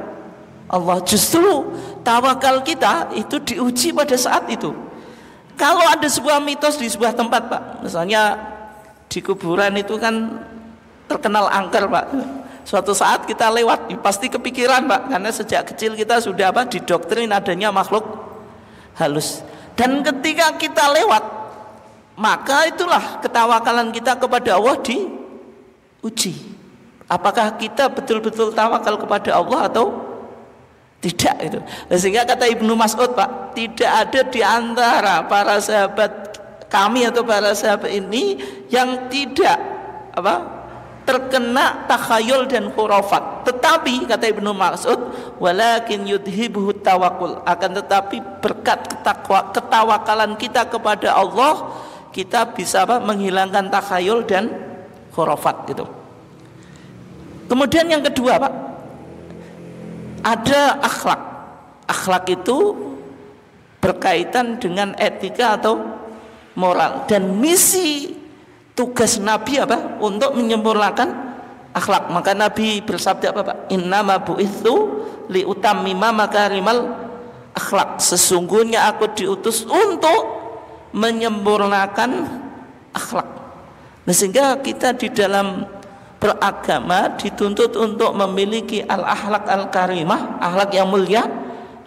Allah. Justru tawakal kita itu diuji pada saat itu. Kalau ada sebuah mitos di sebuah tempat Pak, misalnya di kuburan itu kan terkenal angker Pak. Suatu saat kita lewat, pasti kepikiran Pak, karena sejak kecil kita sudah apa? Didoktrin adanya makhluk halus. Dan ketika kita lewat, maka itulah ketawakalan kita kepada Allah diuji. Apakah kita betul-betul tawakal kepada Allah atau tidak itu. Sehingga kata Ibnu Mas'ud Pak, tidak ada di antara para sahabat kami atau para sahabat ini yang tidak apa? Terkena takhayul dan khurafat. Tetapi kata Ibnu Mas'ud, walakin yudhibuhu tawakkul, akan tetapi berkat ketawakalan kita kepada Allah, kita bisa apa? Menghilangkan takhayul dan khurafat gitu. Kemudian yang kedua Pak, ada akhlak. Akhlak itu berkaitan dengan etika atau moral, dan misi tugas Nabi apa? Untuk menyempurnakan akhlak. Maka Nabi bersabda apa Pak? Innama bu'itsu liutammima makarimal akhlak. Sesungguhnya aku diutus untuk menyempurnakan akhlak. Nah, sehingga kita di dalam beragama dituntut untuk memiliki al-akhlak al-karimah, akhlak yang mulia,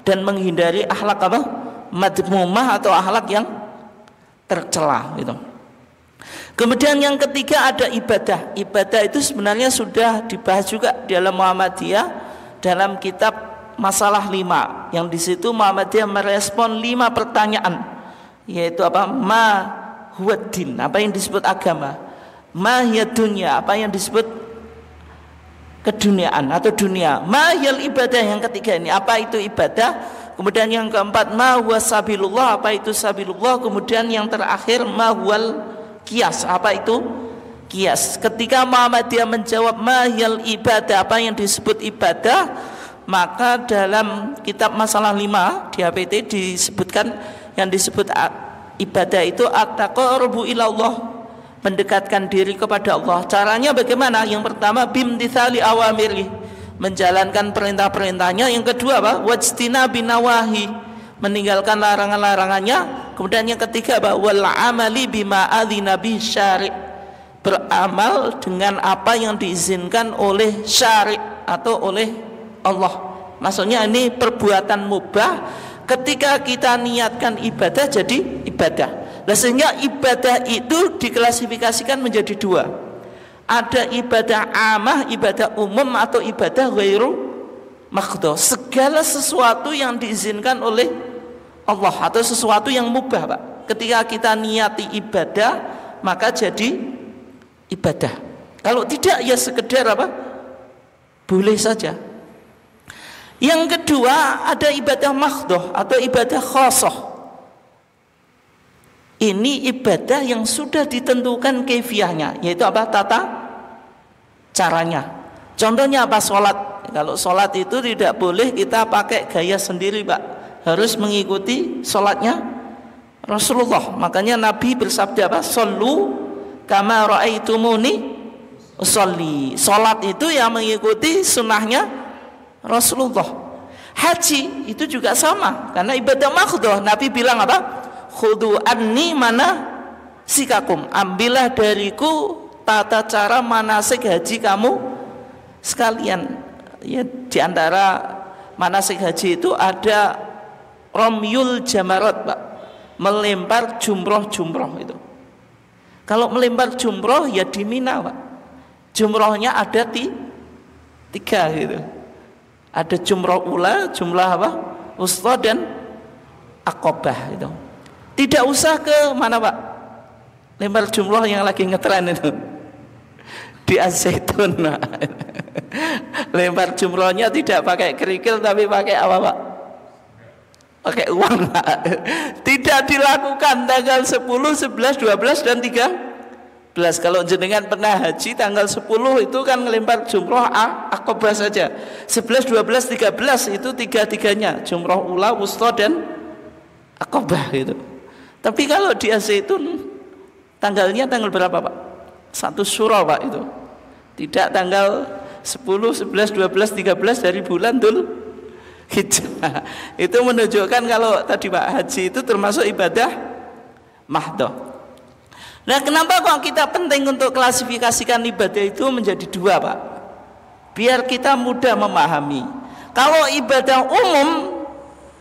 dan menghindari akhlak apa? Madmumah atau akhlak yang tercela gitu. Kemudian yang ketiga ada ibadah. Ibadah itu sebenarnya sudah dibahas juga dalam Muhammadiyah dalam kitab Masalah 5, yang di situ Muhammadiyah merespon 5 pertanyaan, yaitu apa? Ma huwaddin, apa yang disebut agama. Ma hiya dunya, apa yang disebut keduniaan atau dunia. Ma hiyal ibadah, yang ketiga ini, apa itu ibadah. Kemudian yang keempat, ma huwa sabilullah, apa itu sabilullah. Kemudian yang terakhir, ma huwal kias, apa itu kias. Ketika Muhammadiyah menjawab mahiyal ibadah, apa yang disebut ibadah, maka dalam kitab Masalah 5 di HPT disebutkan yang disebut ibadah itu at-taqarrubu ilallah, mendekatkan diri kepada Allah. Caranya bagaimana? Yang pertama bimtithali awamiri, menjalankan perintah-perintahnya. Yang kedua apa? Wajtinabi nawahi, meninggalkan larangan-larangannya. Kemudian yang ketiga apa? Wal amali bima adzina bi syari', beramal dengan apa yang diizinkan oleh syari' atau oleh Allah. Maksudnya ini perbuatan mubah. Ketika kita niatkan ibadah jadi ibadah. Nah, sehingga ibadah itu diklasifikasikan menjadi 2. Ada ibadah amah, ibadah umum, atau ibadah ghairu makhdoh. Segala sesuatu yang diizinkan oleh Allah atau sesuatu yang mubah Pak. Ketika kita niati ibadah, maka jadi ibadah. Kalau tidak ya sekedar apa? Boleh saja. Yang kedua ada ibadah makhdoh atau ibadah khosoh. Ini ibadah yang sudah ditentukan kaifiahnya, yaitu apa? Tata caranya. Contohnya apa? Sholat. Kalau sholat itu tidak boleh kita pakai gaya sendiri Pak, harus mengikuti sholatnya Rasulullah. Makanya Nabi bersabda apa? Shollu kama ra'aitumuni usolli. Sholat itu yang mengikuti sunnahnya Rasulullah. Haji itu juga sama, karena ibadah makhdoh. Nabi bilang apa? Khudu anni mana sikakum, ambillah dariku tata cara manasik haji kamu sekalian ya, di antara manasik haji itu ada romyul jamarat, Pak, melempar jumroh itu. Kalau melempar jumroh ya di Mina, Pak. Jumrohnya ada tiga gitu. Ada jumroh ula, jumlah apa? Wusta dan Aqabah itu. Tidak usah ke mana, Pak? Lempar jumroh yang lagi ngetren itu. Di Az-Zaitun. Lempar jumrohnya tidak pakai kerikil tapi pakai apa, Pak? Pakai uang, Pak. Tidak dilakukan tanggal 10, 11, 12 dan 13. Kalau jenengan pernah haji tanggal 10 itu kan ngelempar jumroh Aqabah saja. 11, 12, 13 itu tiga-tiganya, jumroh ula, wusta dan Aqabah gitu. Tapi kalau di Az-Zaitun tanggalnya tanggal berapa, Pak? 1 Syura, Pak, itu. Tidak tanggal 10, 11, 12, 13 dari bulan Dzulhijjah. Itu menunjukkan kalau tadi, Pak, haji itu termasuk ibadah mahdoh. Nah, kenapa kok kita penting untuk klasifikasikan ibadah itu menjadi dua, Pak? Biar kita mudah memahami. Kalau ibadah umum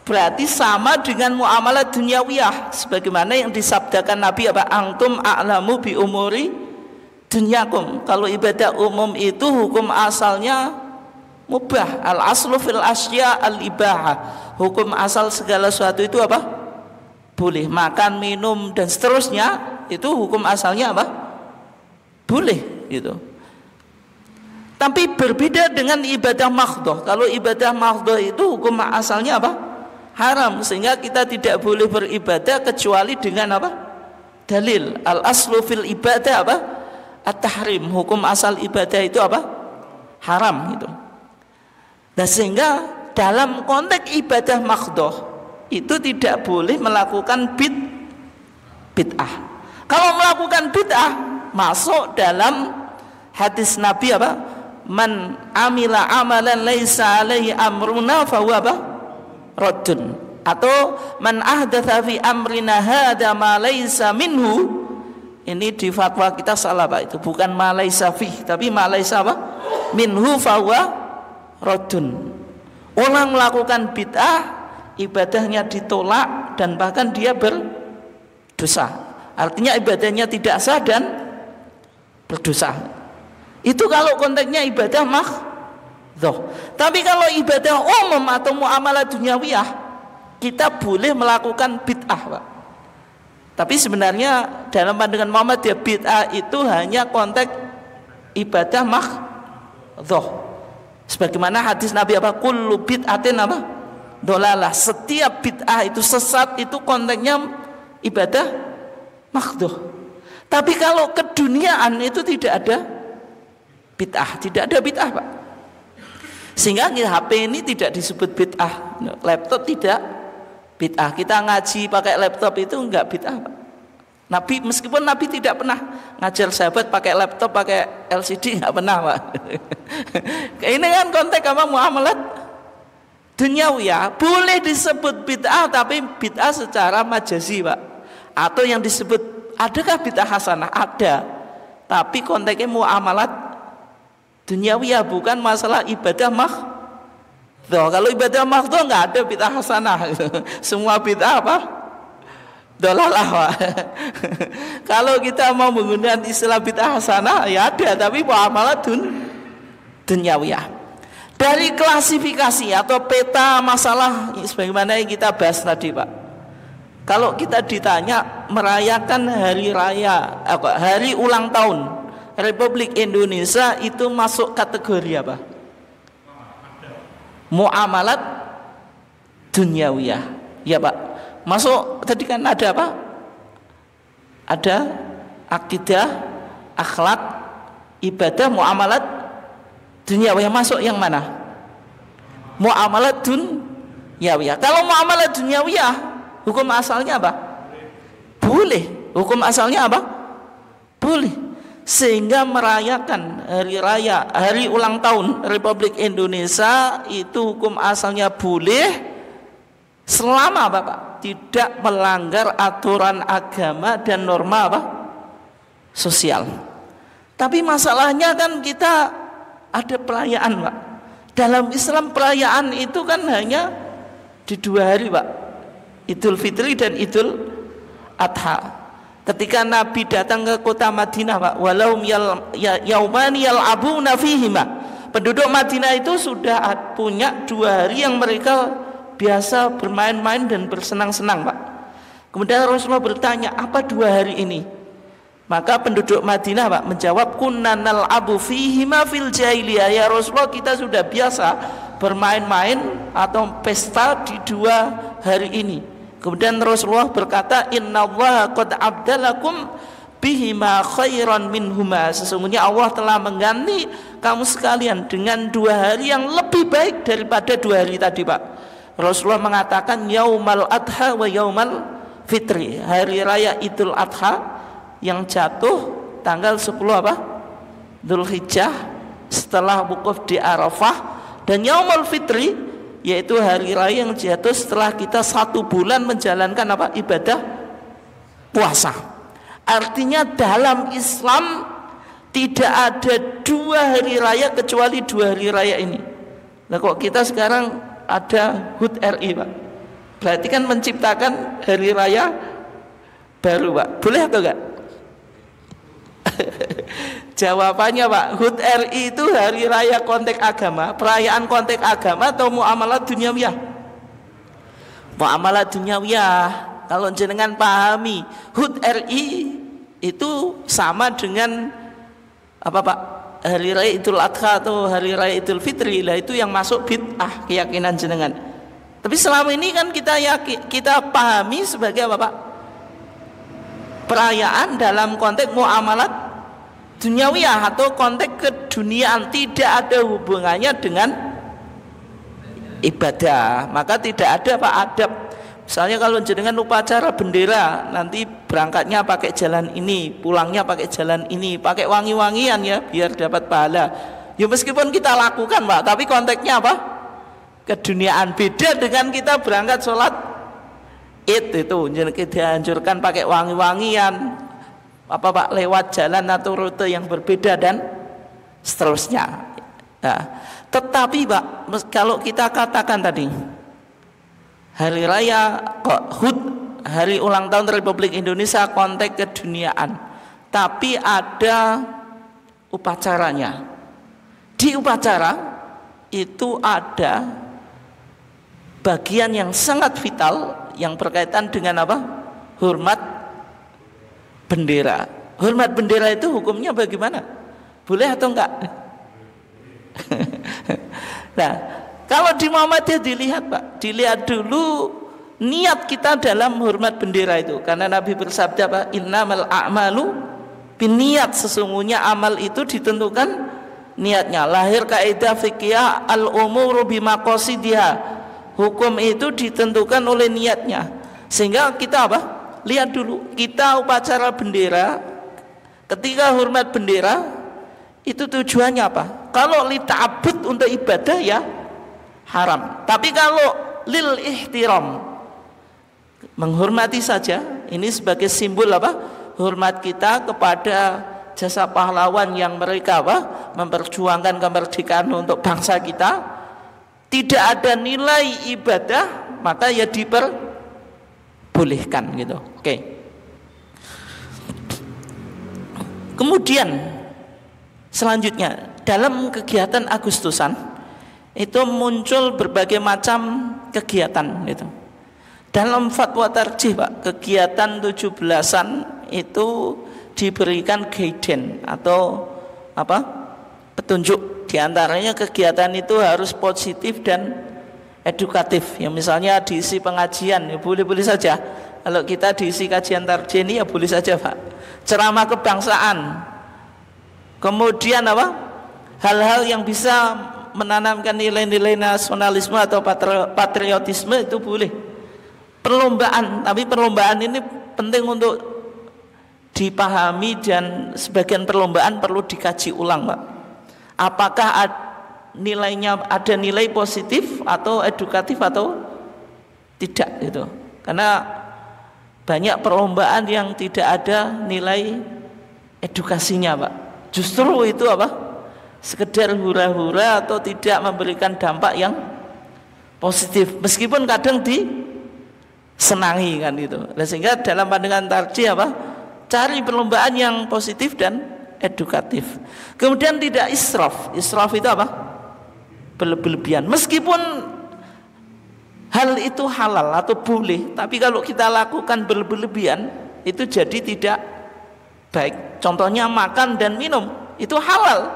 berarti sama dengan muamalah dunyawiyah, sebagaimana yang disabdakan Nabi apa? Antum a'lamu bi umuri dunyakum. Kalau ibadah umum itu hukum asalnya mubah. Al aslu fil asya al ibahah. Hukum asal segala sesuatu itu apa? Boleh. Makan, minum dan seterusnya itu hukum asalnya apa? Boleh gitu. Tapi berbeda dengan ibadah mahdhah. Kalau ibadah mahdhah itu hukum asalnya apa? Haram, sehingga kita tidak boleh beribadah kecuali dengan apa? Dalil. Al aslu fil ibadah apa? At-tahrim. Hukum asal ibadah itu apa? Haram gitu. Nah, sehingga dalam konteks ibadah mahdhah itu tidak boleh melakukan bid'ah. Kalau melakukan bid'ah masuk dalam hadis Nabi apa? Man amila amalan laisa alaihi amruna fahuwa apa? Raddun. Atau man ahdatsa fi amrina hadza ma laisa minhu. Ini di fatwa kita salah, Pak, itu bukan ma laisa fi, tapi ma laisa apa? Minhu fahuwa raddun. Orang melakukan bid'ah, ibadahnya ditolak dan bahkan dia berdosa. Artinya ibadahnya tidak sah dan berdosa. Itu kalau konteksnya ibadah mahdhah. Tapi kalau ibadah umum atau muamalah dunyawiyah, kita boleh melakukan bid'ah, Pak. Tapi sebenarnya dalam pandangan Muhammadiyah bid'ah itu hanya konteks ibadah mahdhah. Sebagaimana hadis Nabi apa? Kullu bid'atin apa? Dolalah. Setiap bid'ah itu sesat, itu konteksnya ibadah mahdhah. Tapi kalau keduniaan itu tidak ada bid'ah, tidak ada bid'ah, Pak. Sehingga HP ini tidak disebut bid'ah, laptop tidak bid'ah. Kita ngaji pakai laptop itu enggak bid'ah, Pak. Nabi, meskipun Nabi tidak pernah ngajar sahabat pakai laptop, pakai LCD, enggak pernah, Pak. Ini kan konteks apa? Muamalat dunyawiyah. Boleh disebut bid'ah, tapi bid'ah secara majazi, Pak. Atau yang disebut, adakah bid'ah hasanah? Ada. Tapi konteksnya muamalat dunyawiyah, bukan masalah ibadah mahdhah. Kalau ibadah mahdhah enggak ada bid'ah hasanah. Semua bid'ah apa? Dolalah, Pak. Kalau kita mau menggunakan istilah bid'ah hasanah ya ada, tapi muamalah dunyawiyah. Dari klasifikasi atau peta masalah sebagaimana yang kita bahas tadi, Pak. Kalau kita ditanya merayakan hari raya hari ulang tahun Republik Indonesia itu masuk kategori apa? Muamalat dunyawiyah. Ya, Pak. Masuk tadi kan ada apa? Ada akidah, akhlak, ibadah, muamalat dunyawiyah. Masuk yang mana? Muamalat dunyawiyah. Kalau muamalat dunyawiyah, hukum asalnya apa? Boleh. Hukum asalnya apa? Boleh. Sehingga merayakan hari raya, hari ulang tahun Republik Indonesia itu hukum asalnya boleh selama Bapak tidak melanggar aturan agama dan norma apa? Sosial. Tapi masalahnya kan kita ada perayaan, Pak. Dalam Islam perayaan itu kan hanya di 2 hari, Pak. Idul Fitri dan Idul Adha. Ketika Nabi datang ke kota Madinah, Pak, walahum yaumani yal'abuna fihima. Penduduk Madinah itu sudah punya 2 hari yang mereka biasa bermain-main dan bersenang-senang, Pak. Kemudian Rasulullah bertanya, apa 2 hari ini? Maka penduduk Madinah, Pak, menjawab, kunna nal'abu fihima fil jahiliyah. Ya Rasulullah, kita sudah biasa bermain-main atau pesta di 2 hari ini. Kemudian Rasulullah berkata, innallaha qad abdalakum bihima khairan minhuma. Sesungguhnya Allah telah mengganti kamu sekalian dengan 2 hari yang lebih baik daripada 2 hari tadi, Pak. Rasulullah mengatakan yaumal adha wa yaumal fitri. Hari raya Idul Adha yang jatuh tanggal 10 apa? Dzulhijjah setelah wukuf di Arafah, dan yaumul fitri yaitu hari raya yang jatuh setelah kita 1 bulan menjalankan apa? Ibadah puasa. Artinya dalam Islam tidak ada 2 hari raya kecuali 2 hari raya ini. Nah kok kita sekarang ada HUT RI, Pak? Berarti kan menciptakan hari raya baru, Pak. Boleh atau enggak? Jawabannya, Pak, HUT RI itu hari raya konteks agama, perayaan konteks agama atau muamalah duniawiyah? Muamalah duniawiyah. Kalau jenengan pahami HUT RI itu sama dengan apa, Pak? Hari raya Idul Adha atau hari raya Idul Fitri, lah itu yang masuk bid'ah keyakinan jenengan. Tapi selama ini kan kita pahami sebagai apa, Pak? Perayaan dalam konteks muamalat duniawiyah atau konteks keduniaan, tidak ada hubungannya dengan ibadah. Maka tidak ada, Pak, adab. Misalnya kalau jenengan upacara bendera, nanti berangkatnya pakai jalan ini, pulangnya pakai jalan ini, pakai wangi-wangian ya biar dapat pahala. Ya meskipun kita lakukan, Pak, tapi konteksnya apa? Keduniaan. Beda dengan kita berangkat sholat Id, itu kita anjurkan pakai wangi-wangian, apa, Pak, lewat jalan atau rute yang berbeda dan seterusnya. Nah, tetapi, Pak, kalau kita katakan tadi hari raya HUT, hari ulang tahun Republik Indonesia konteks keduniaan, tapi ada upacaranya. Di upacara itu ada bagian yang sangat vital yang berkaitan dengan apa? Hormat bendera. Hormat bendera itu hukumnya bagaimana? Boleh atau enggak? Nah, kalau di Muhammadiyah dilihat, Pak, dilihat dulu niat kita dalam hormat bendera itu. Karena Nabi bersabda, Pak, innamal a'malu binniyat. Sesungguhnya amal itu ditentukan niatnya. Lahir kaidah fikih al-umuru bimaqasidiha. Hukum itu ditentukan oleh niatnya. Sehingga kita apa? Lihat dulu, kita upacara bendera, ketika hormat bendera itu tujuannya apa? Kalau li ta'abbud untuk ibadah ya haram. Tapi kalau lil ihtiram, menghormati saja, ini sebagai simbol apa? Hormat kita kepada jasa pahlawan yang mereka apa? Memperjuangkan kemerdekaan untuk bangsa kita. Tidak ada nilai ibadah, maka ya diperbolehkan gitu. Oke. Kemudian selanjutnya dalam kegiatan Agustusan itu muncul berbagai macam kegiatan gitu. Dalam fatwa tarjih, Pak, kegiatan 17-an itu diberikan guidance atau apa? Petunjuk. Di antaranya kegiatan itu harus positif dan edukatif. Ya misalnya diisi pengajian, ya boleh-boleh saja. Kalau kita diisi kajian tarjih ini ya boleh saja, Pak. Ceramah kebangsaan. Kemudian apa? Hal-hal yang bisa menanamkan nilai-nilai nasionalisme atau patriotisme itu boleh. Perlombaan, tapi perlombaan ini penting untuk dipahami dan sebagian perlombaan perlu dikaji ulang, Pak. Apakah nilainya ada nilai positif atau edukatif atau tidak gitu. Karena banyak perlombaan yang tidak ada nilai edukasinya, Pak. Justru itu apa? sekedar hura-hura atau tidak memberikan dampak yang positif, meskipun kadang disenangi kan gitu. Nah, sehingga dalam pandangan tarjih apa? Cari perlombaan yang positif dan edukatif. Kemudian tidak israf. Israf itu apa? Berlebihan. Meskipun hal itu halal atau boleh, tapi kalau kita lakukan berlebihan itu jadi tidak baik. Contohnya makan dan minum itu halal,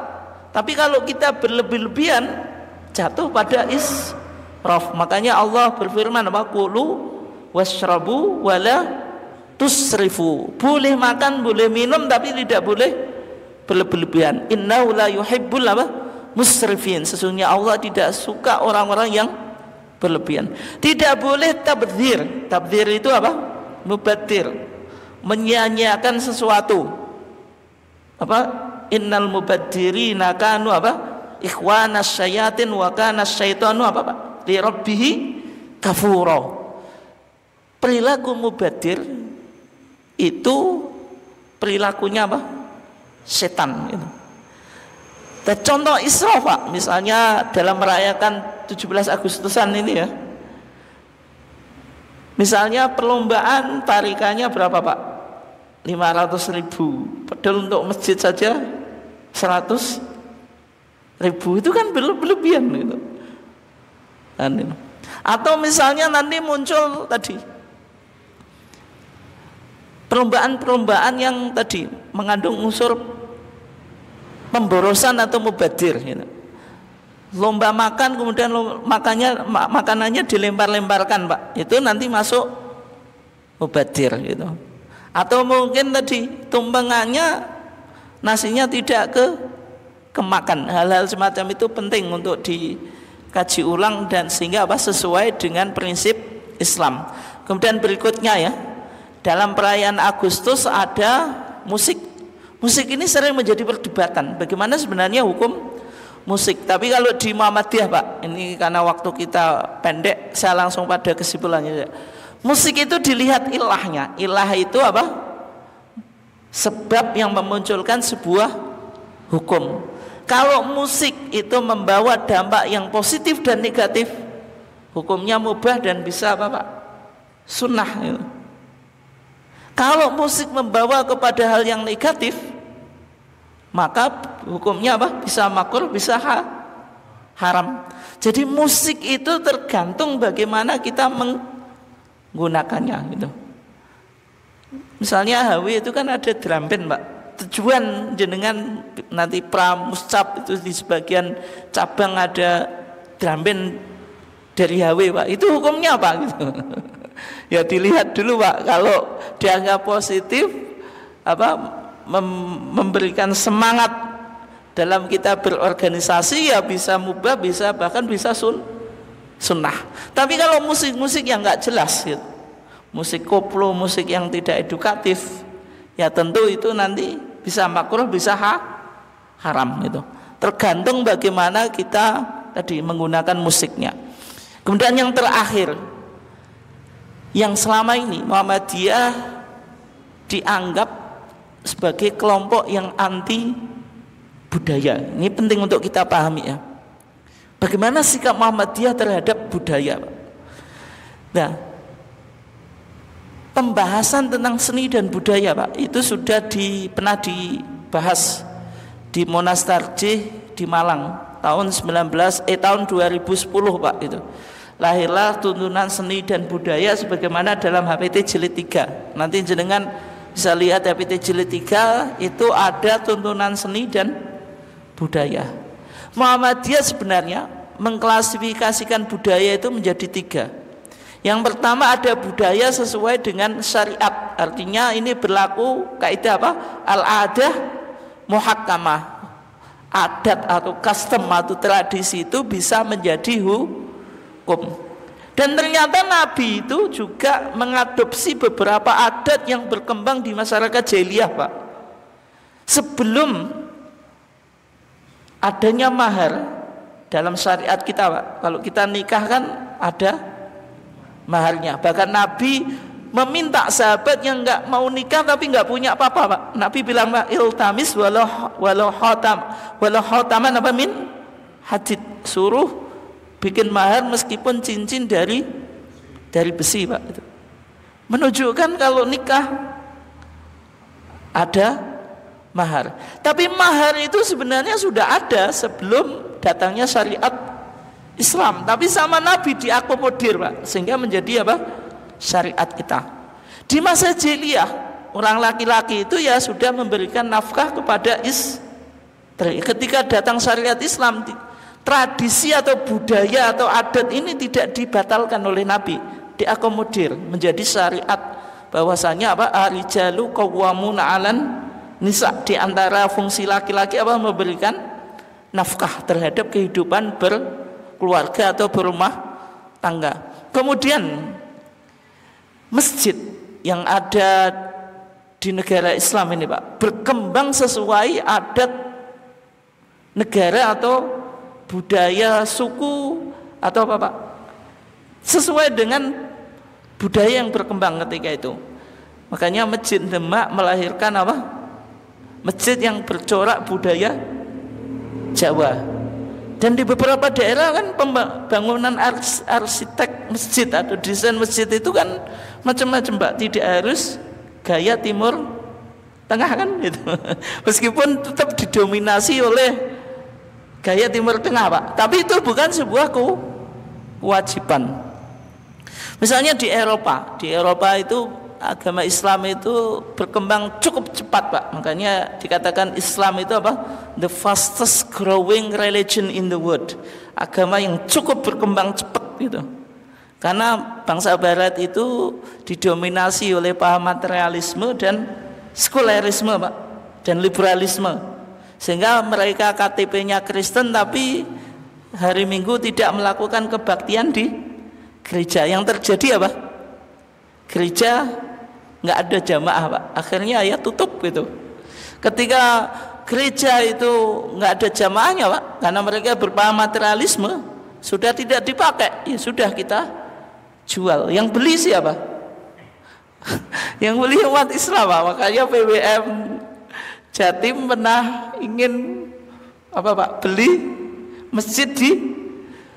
tapi kalau kita berlebihan jatuh pada israf. Makanya Allah berfirman apa? Kulu washrabu wala tusrifu. Boleh makan, boleh minum, tapi tidak boleh berlebihan. Innahu la yuhibbul apa? Musrifin. Sesungguhnya Allah tidak suka orang-orang yang berlebihan. Tidak boleh tabdzir. Tabdzir itu apa? Mubadzir, menyia-nyiakan sesuatu. Apa? Innal mubadzirina kanu apa? Ikhwanas syayatin wa kana syaitanu apa? Li rabbih kafura. Perilaku mubadir itu perilakunya apa? Setan gitu. Dan contoh israf Pak, misalnya dalam merayakan 17 Agustusan ini ya, misalnya perlombaan tarikannya berapa Pak? 500.000, padahal untuk masjid saja 100.000, itu kan berlebihan gitu. Atau misalnya nanti muncul tadi perlombaan yang tadi mengandung unsur pemborosan atau mubadir gitu. Lomba makan, kemudian makanannya dilempar-lemparkan Pak, itu nanti masuk mubadir gitu. Atau mungkin tadi tumpengannya nasinya tidak kemakan. Hal-hal semacam itu penting untuk dikaji ulang dan sehingga apa? Sesuai dengan prinsip Islam. Kemudian berikutnya ya, dalam perayaan Agustus ada musik. Musik ini sering menjadi perdebatan. Bagaimana sebenarnya hukum musik? Tapi kalau di Muhammadiyah Pak, ini karena waktu kita pendek, saya langsung pada kesimpulannya. Musik itu dilihat ilahnya. Ilah itu apa? Sebab yang memunculkan sebuah hukum. Kalau musik itu membawa dampak yang positif dan negatif, hukumnya mubah dan bisa apa Pak? Sunnah gitu. Kalau musik membawa kepada hal yang negatif, maka hukumnya apa? Bisa makruh, bisa haram. Jadi musik itu tergantung bagaimana kita menggunakannya gitu. Misalnya HW itu kan ada drum band Pak. Tujuan jenengan nanti pramuscap itu di sebagian cabang ada drum band dari HW Pak. Itu hukumnya apa gitu? Ya dilihat dulu Pak. Kalau dianggap positif apa memberikan semangat dalam kita berorganisasi, ya bisa mubah, bisa bahkan bisa sunnah. Tapi kalau musik-musik yang nggak jelas gitu, musik koplo, musik yang tidak edukatif, ya tentu itu nanti bisa makruh, bisa haram gitu. Tergantung bagaimana kita tadi menggunakan musiknya. Kemudian yang terakhir, yang selama ini Muhammadiyah dianggap sebagai kelompok yang anti budaya. Ini penting untuk kita pahami ya. Bagaimana sikap Muhammadiyah terhadap budaya? Nah, pembahasan tentang seni dan budaya Pak, itu sudah pernah dibahas di Monas Tarjih di Malang tahun 2010 Pak itu. Lahirlah tuntunan seni dan budaya sebagaimana dalam HPT jilid 3. Nanti jenengan bisa lihat HPT jilid 3 itu ada tuntunan seni dan budaya. Muhammadiyah sebenarnya mengklasifikasikan budaya itu menjadi 3. Yang pertama ada budaya sesuai dengan syariat. Artinya ini berlaku kaidah apa? Al-adah muhakkamah. Adat atau custom atau tradisi itu bisa menjadi hukum. Dan ternyata Nabi itu juga mengadopsi beberapa adat yang berkembang di masyarakat jahiliyah Pak. Sebelum adanya mahar dalam syariat kita Pak, kalau kita nikah kan ada maharnya. Bahkan Nabi meminta sahabat yang nggak mau nikah tapi nggak punya apa-apa, Pak. Nabi bilang, Pak, iltamis walau khotaman apa min hadid, suruh bikin mahar meskipun cincin dari besi, Pak. Itu menunjukkan kalau nikah ada mahar. Tapi mahar itu sebenarnya sudah ada sebelum datangnya syariat Islam, tapi sama Nabi diakomodir, Pak, sehingga menjadi apa? Syariat kita. Di masa jahiliyah, orang laki-laki itu ya sudah memberikan nafkah kepada istri. Ketika datang syariat Islam, tradisi atau budaya atau adat ini tidak dibatalkan oleh Nabi, diakomodir menjadi syariat. Bahwasanya apa? Arijalu qawwamuna 'alan nisa, di antara fungsi laki-laki apa? Memberikan nafkah terhadap kehidupan berkeluarga atau berumah tangga. Kemudian masjid yang ada di negara Islam ini, Pak, berkembang sesuai adat negara atau budaya suku atau apa, Pak, sesuai dengan budaya yang berkembang ketika itu. Makanya Masjid Demak melahirkan apa? Masjid yang bercorak budaya Jawa. Dan di beberapa daerah kan pembangunan arsitek masjid atau desain masjid itu kan macam-macam, Pak. Tidak harus gaya Timur Tengah kan gitu. Meskipun tetap didominasi oleh gaya Timur Tengah, Pak. Tapi itu bukan sebuah kewajiban. Misalnya di Eropa itu agama Islam itu berkembang cukup cepat, Pak. Makanya dikatakan Islam itu apa? The fastest growing religion in the world. Agama yang cukup berkembang cepat gitu. Karena bangsa barat itu didominasi oleh paham materialisme dan sekularisme, Pak, dan liberalisme. Sehingga mereka KTP-nya Kristen tapi hari Minggu tidak melakukan kebaktian di gereja. Yang terjadi apa? Gereja nggak ada jamaah, Pak. Akhirnya ya tutup gitu. Ketika gereja itu nggak ada jamaahnya, Pak, karena mereka berpaham materialisme, sudah tidak dipakai, ya sudah kita jual. Yang beli siapa? Yang beli umat Islam, Pak. Makanya PWM Jatim pernah ingin apa, Pak, beli masjid di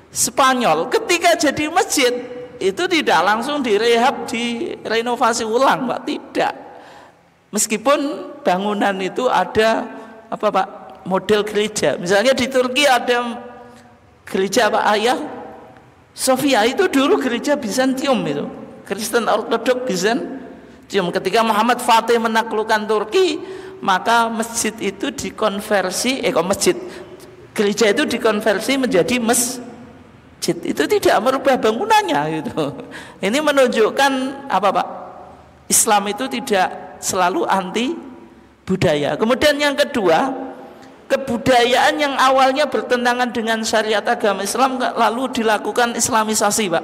Spanyol. Ketika jadi masjid itu tidak langsung direhab, direnovasi ulang, Pak, tidak. Meskipun bangunan itu ada apa, Pak, model gereja. Misalnya di Turki ada gereja Pak Ayah Sofia, itu dulu gereja Bizantium, itu Kristen Ortodok Bizantium. Ketika Muhammad Fatih menaklukkan Turki, maka masjid itu dikonversi, gereja itu dikonversi menjadi masjid. Itu tidak merubah bangunannya gitu. Ini menunjukkan apa, Pak? Islam itu tidak selalu anti budaya. Kemudian yang kedua, kebudayaan yang awalnya bertentangan dengan syariat agama Islam lalu dilakukan islamisasi, Pak.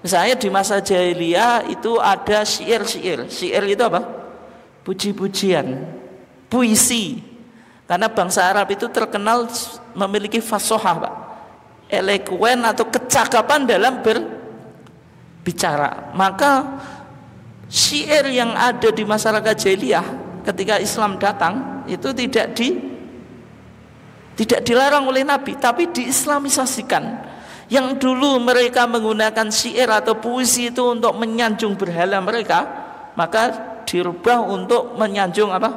Misalnya di masa jahiliyah itu ada syair. Syair itu apa? Puji-pujian, puisi. Karena bangsa Arab itu terkenal memiliki fasohah, Pak, elekuen atau kecakapan dalam berbicara. Maka syair yang ada di masyarakat jahiliyah ketika Islam datang itu tidak dilarang oleh Nabi, tapi diislamisasikan. Yang dulu mereka menggunakan syair atau puisi itu untuk menyanjung berhala mereka, maka dirubah untuk menyanjung apa?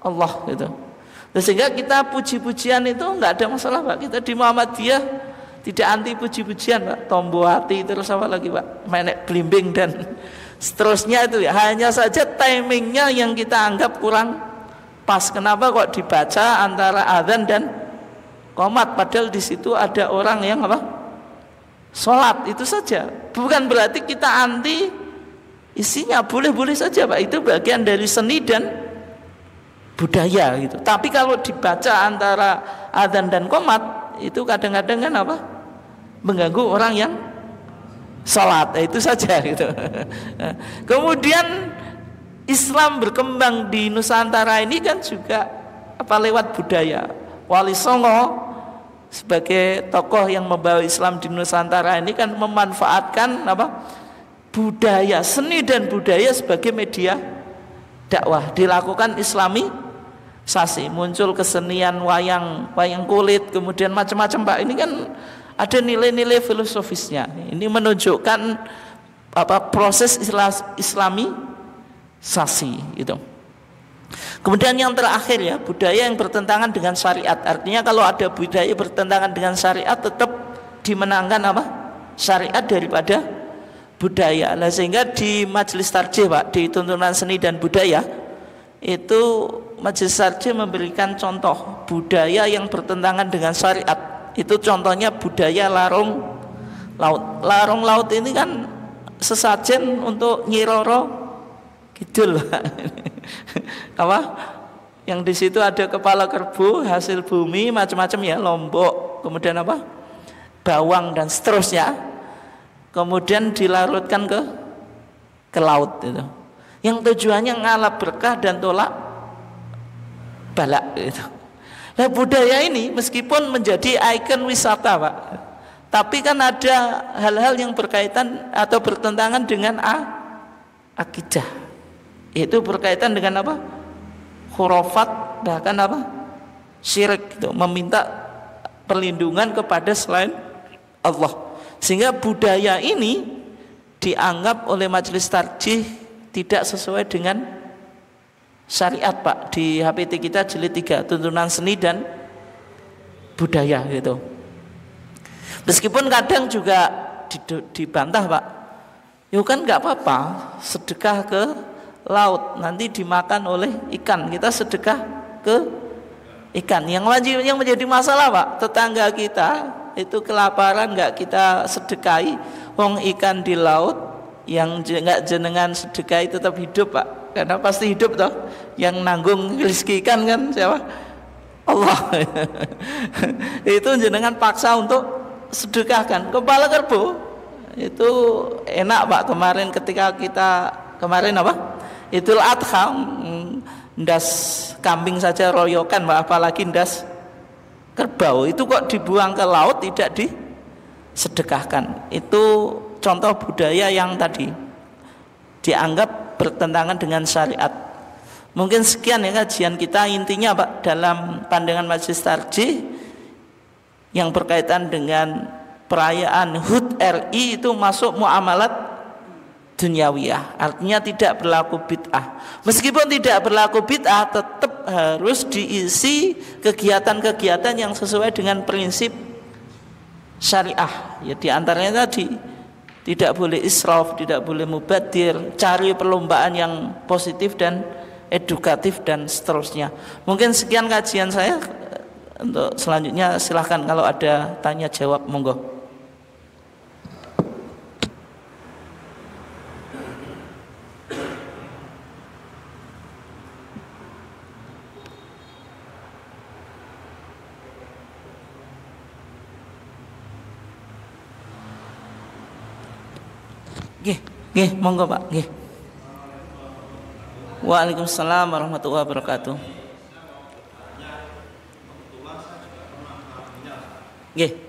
Allah gitu. Sehingga kita puji-pujian itu enggak ada masalah, Pak. Kita di Muhammadiyah tidak anti puji-pujian, Pak. Tombo hati terus apa lagi, Pak? Menek blimbing dan seterusnya itu ya. Hanya saja timingnya yang kita anggap kurang pas. Kenapa kok dibaca antara adzan dan qomat, padahal di situ ada orang yang apa? Sholat, itu saja. Bukan berarti kita anti isinya, boleh-boleh saja, Pak. Itu bagian dari seni dan budaya gitu. Tapi kalau dibaca antara adzan dan qomat, itu kadang-kadang kan apa? Mengganggu orang yang sholat, itu saja gitu. Kemudian Islam berkembang di Nusantara ini kan juga apa, lewat budaya. Wali Songo sebagai tokoh yang membawa Islam di Nusantara ini kan memanfaatkan apa, budaya, seni dan budaya sebagai media dakwah. Dilakukan islamisasi, muncul kesenian wayang kulit, kemudian macam-macam Pak. Ini kan ada nilai-nilai filosofisnya. Ini menunjukkan proses islamisasi itu. Kemudian yang terakhir ya, budaya yang bertentangan dengan syariat. Artinya kalau ada budaya bertentangan dengan syariat, tetap dimenangkan syariat daripada budaya. Nah, sehingga di majelis tarjih Pak, di tuntunan seni dan budaya itu majelis tarjih memberikan contoh budaya yang bertentangan dengan syariat. Itu contohnya budaya larung laut. Larung laut ini kan sesajen untuk Nyiroro Kidul yang di situ ada kepala kerbau, hasil bumi, macam-macam ya, lombok, kemudian bawang dan seterusnya, kemudian dilarutkan ke laut itu, yang tujuannya ngalap berkah dan tolak balak itu. Nah, budaya ini meskipun menjadi ikon wisata Pak, tapi kan ada hal-hal yang berkaitan atau bertentangan dengan akidah. Itu berkaitan dengan khurafat, bahkan syirik gitu, meminta perlindungan kepada selain Allah. Sehingga budaya ini dianggap oleh majelis tarjih tidak sesuai dengan syariat Pak. Di HPT kita jilid 3, tuntunan seni dan budaya gitu. Meskipun kadang juga dibantah Pak, ya kan nggak apa-apa sedekah ke laut, nanti dimakan oleh ikan, kita sedekah ke ikan. Yang menjadi masalah Pak, tetangga kita itu kelaparan, nggak kita sedekahi, wong ikan di laut yang nggak jenengan sedekahi tetap hidup Pak, karena pasti hidup toh, yang nanggung rezeki ikan kan siapa? Allah. Itu jenengan paksa untuk sedekahkan. Kepala kerbau itu enak Pak, kemarin ketika kita Idul Adha, ndas kambing saja royokan Pak, apalagi ndas kerbau. Itu kok dibuang ke laut, tidak disedekahkan. Itu contoh budaya yang tadi dianggap bertentangan dengan syariat. Mungkin sekian ya kajian kita, intinya Pak, dalam pandangan majelis tarjih yang berkaitan dengan perayaan HUT RI itu masuk muamalat dunyawiyah, artinya tidak berlaku bid'ah. Meskipun tidak berlaku bid'ah, tetap harus diisi kegiatan-kegiatan yang sesuai dengan prinsip syariah. Ya, diantaranya tadi tidak boleh israf, tidak boleh mubadir, cari perlombaan yang positif dan edukatif dan seterusnya. Mungkin sekian kajian saya. Untuk selanjutnya silahkan kalau ada tanya jawab, monggo. Nggih, monggo Pak, nggih. Waalaikumsalam warahmatullahi wabarakatuh. Nggih.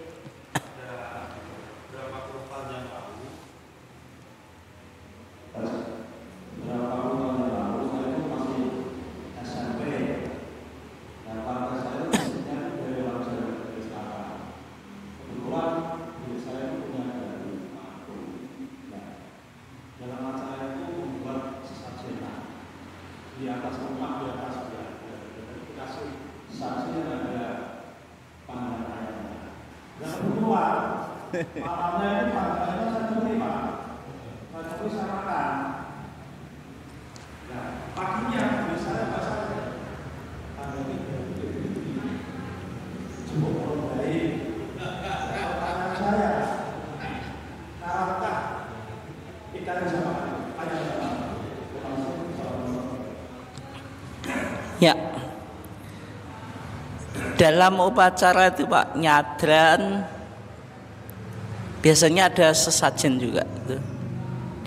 Ya, dalam upacara itu Pak, nyadran biasanya ada sesajen juga gitu.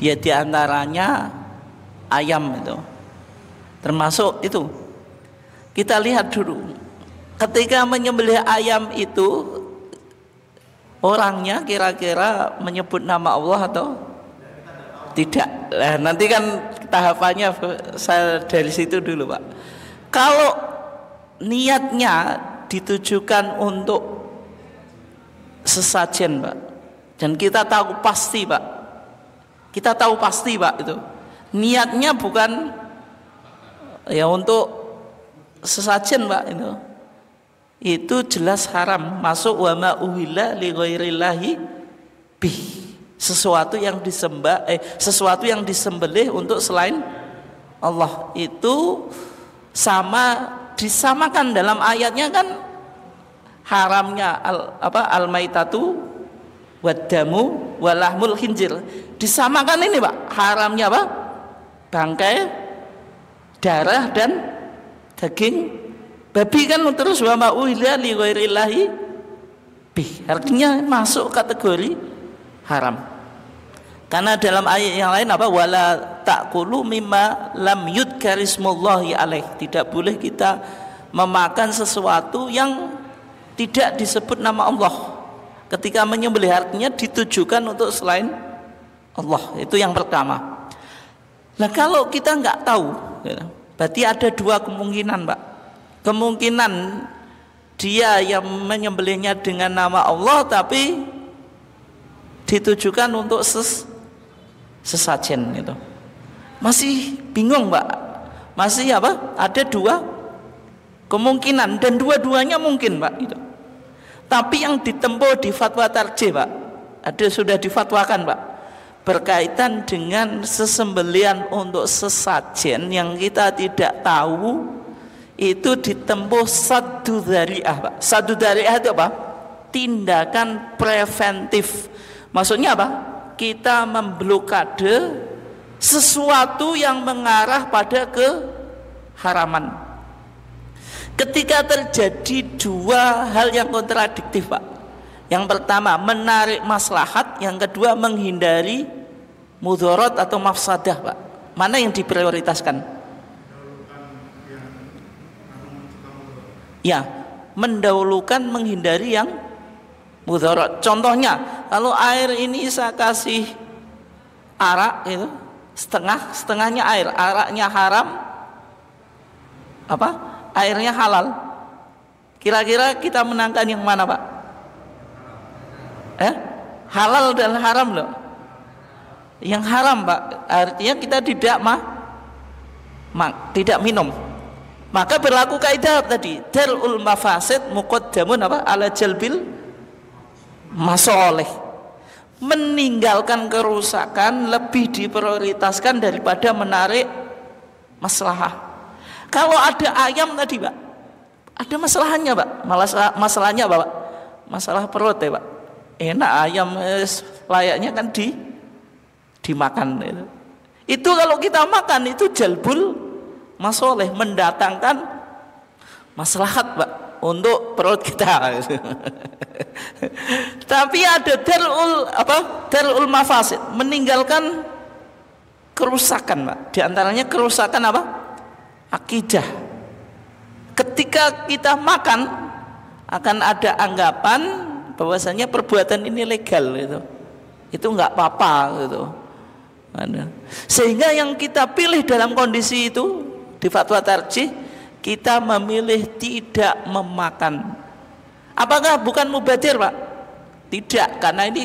Dia diantaranya ayam itu, termasuk itu. Kita lihat dulu, ketika menyembelih ayam itu orangnya kira-kira menyebut nama Allah atau tidak. Nah, nanti kan tahapannya saya dari situ dulu, Pak. Kalau niatnya ditujukan untuk sesajen, Pak, dan kita tahu pasti, Pak, itu niatnya bukan ya untuk sesajen, Pak, itu jelas haram, masuk wa ma uhilla li ghairillahi bih, sesuatu yang disembelih untuk selain Allah. Itu disamakan dalam ayatnya kan, haramnya al-maitatu wad-damu walahmul khinzir, disamakan ini, Pak, haramnya apa? Bangkai, darah dan daging babi kan, terus wa ma uhilla li ghairillahi bih, artinya masuk kategori haram. Karena dalam ayat yang lain apa, wala ta'kulu mimma lam yudkarismullahi alaih, tidak boleh kita memakan sesuatu yang tidak disebut nama Allah ketika menyembelih, artinya ditujukan untuk selain Allah. Itu yang pertama. Nah, kalau kita nggak tahu, berarti ada dua kemungkinan, Pak. Kemungkinan dia yang menyembelihnya dengan nama Allah tapi ditujukan untuk sesajen gitu. Masih bingung, Pak. Masih apa? Ada dua kemungkinan dan dua-duanya mungkin, Pak, itu. Tapi yang ditempuh di fatwa tarjih, Pak, ada sudah difatwakan, Pak, berkaitan dengan sesembelian untuk sesajen yang kita tidak tahu, itu ditempuh saddu dzari'ah, Pak. Saddu dzari'ah itu apa? Tindakan preventif. Maksudnya apa? Kita memblokade sesuatu yang mengarah pada keharaman. Ketika terjadi dua hal yang kontradiktif, Pak. Yang pertama menarik maslahat, yang kedua menghindari mudarat atau mafsadah, Pak. Mana yang diprioritaskan? Ya, mendahulukan menghindari yang mudarat. Contohnya, kalau air ini saya kasih arak itu setengahnya air, araknya haram, airnya halal, kira-kira kita menangkan yang mana, Pak? Halal dan haram loh. Yang haram, Pak, artinya kita tidak minum. Maka berlaku kaidah tadi, darul mafasid muqaddamun ala jalbil masoleh. Meninggalkan kerusakan lebih diprioritaskan daripada menarik maslahah. Kalau ada ayam tadi, Pak, ada masalahnya, Pak. Masalahnya apa, Pak? Masalah perut ya, Pak. Enak ayam layaknya kan dimakan. Itu kalau kita makan itu jalbul masoleh, mendatangkan maslahat, Pak, untuk perut kita. Tapi ada darul mafasid, meninggalkan kerusakan, Pak. Di antaranya kerusakan apa? Akidah. Ketika kita makan akan ada anggapan bahwasanya perbuatan ini legal gitu. Itu enggak apa-apa gitu. Sehingga yang kita pilih dalam kondisi itu di fatwa tarjih, kita memilih tidak memakan. Apakah bukan mubadir, Pak? Tidak, karena ini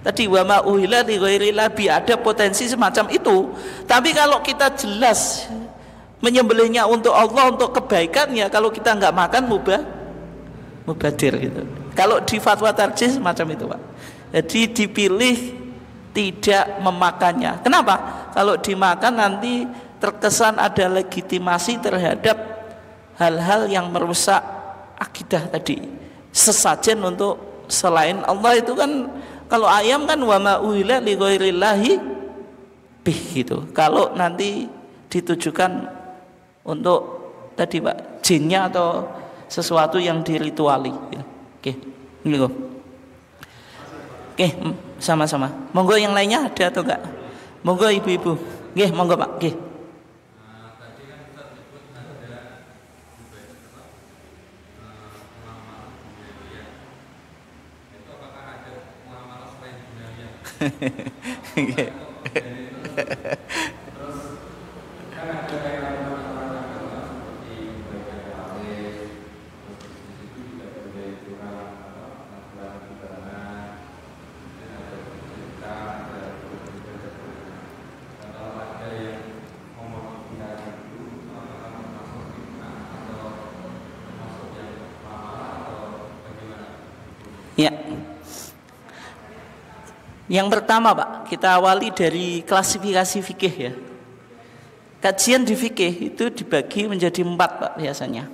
tadi wa ma uhilla li ghairillah bi, ada potensi semacam itu. Tapi kalau kita jelas menyembelihnya untuk Allah, untuk kebaikan, ya kalau kita nggak makan mubadir gitu. Kalau di fatwa tarjih semacam itu, Pak. Jadi dipilih tidak memakannya. Kenapa? Kalau dimakan nanti terkesan ada legitimasi terhadap hal-hal yang merusak akidah tadi, sesajen untuk selain Allah. Itu kan kalau ayam kan wa ma uhilla li ghairillahi bih gitu. Kalau nanti ditujukan untuk tadi, Pak, jinnya atau sesuatu yang dirituali. Oke, ini kok. Oke, sama-sama. Monggo yang lainnya ada atau enggak? Monggo ibu-ibu. Nggih, monggo, Pak. Nggih. Ya. Yang pertama Pak, kita awali dari klasifikasi fikih ya. Kajian di fikih itu dibagi menjadi 4 Pak biasanya.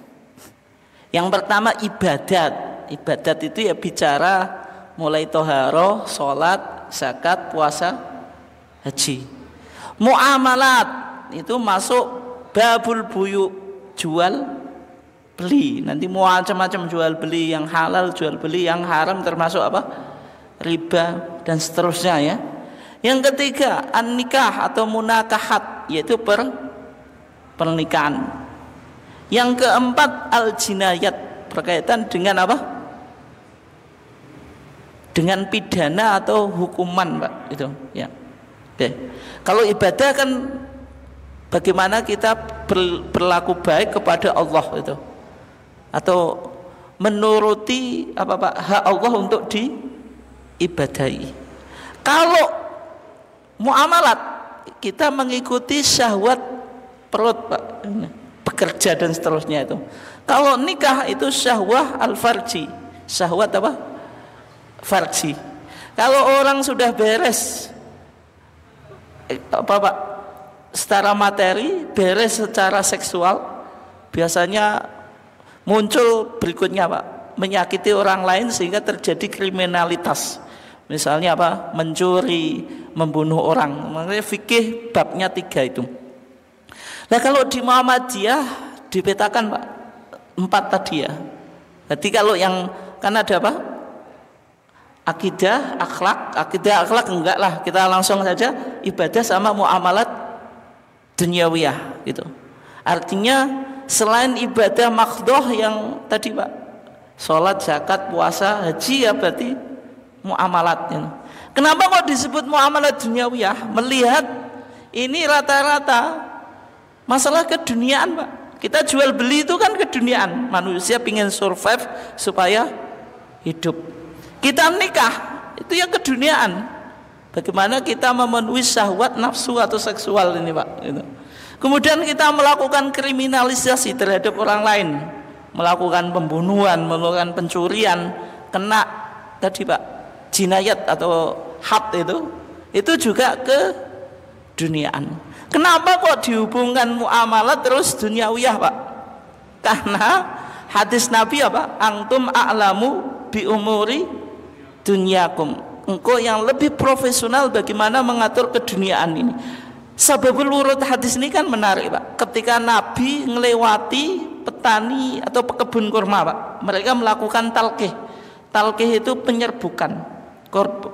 Yang pertama ibadat. Ibadat itu ya bicara mulai toharoh, sholat, zakat, puasa, haji. Muamalat itu masuk babul buyu, jual beli. Nanti macam-macam jual beli, yang halal, jual beli yang haram termasuk apa? Riba dan seterusnya ya. Yang ketiga an-nikah atau munakahat, yaitu pernikahan. Yang keempat al-jinayat, berkaitan dengan apa? Dengan pidana atau hukuman Pak, itu ya. Oke. Kalau ibadah kan bagaimana kita berlaku baik kepada Allah itu, atau menuruti apa Pak, hak Allah untuk diibadahi. Kalau muamalat kita mengikuti syahwat perut Pak, bekerja dan seterusnya itu. Kalau nikah itu syahwat al-farji, syahwat apa? Farji. Kalau orang sudah beres apa Pak, secara materi, beres secara seksual, biasanya muncul berikutnya Pak, menyakiti orang lain sehingga terjadi kriminalitas. Misalnya apa? Mencuri, membunuh orang. Makanya fikih babnya 3 itu. Nah kalau di Muhammadiyah dipetakan Pak 4 tadi ya. Jadi kalau yang kan ada apa? Akidah, akhlak enggak lah, kita langsung saja ibadah sama muamalat dunyawiyah gitu. Artinya selain ibadah makhdhah yang tadi Pak, sholat, zakat, puasa, haji, ya berarti muamalat gitu. Kenapa kok disebut muamalat dunyawiyah? Melihat ini rata-rata masalah keduniaan Pak. Kita jual beli itu kan keduniaan. Manusia ingin survive supaya hidup. Kita nikah itu yang keduniaan. Bagaimana kita memenuhi syahwat nafsu atau seksual ini Pak gitu. Kemudian kita melakukan kriminalisasi terhadap orang lain, melakukan pembunuhan, melakukan pencurian, kena tadi Pak jinayat atau had itu juga keduniaan. Kenapa kok dihubungkan muamalat terus dunyawiyah Pak? Karena hadis Nabi apa? Antum a'lamu bi umuri dunyakum. Engkau yang lebih profesional bagaimana mengatur keduniaan ini. Sababul wurud hadis ini kan menarik Pak. Ketika Nabi melewati petani atau pekebun kurma Pak, mereka melakukan talqih. Talqih itu penyerbukan.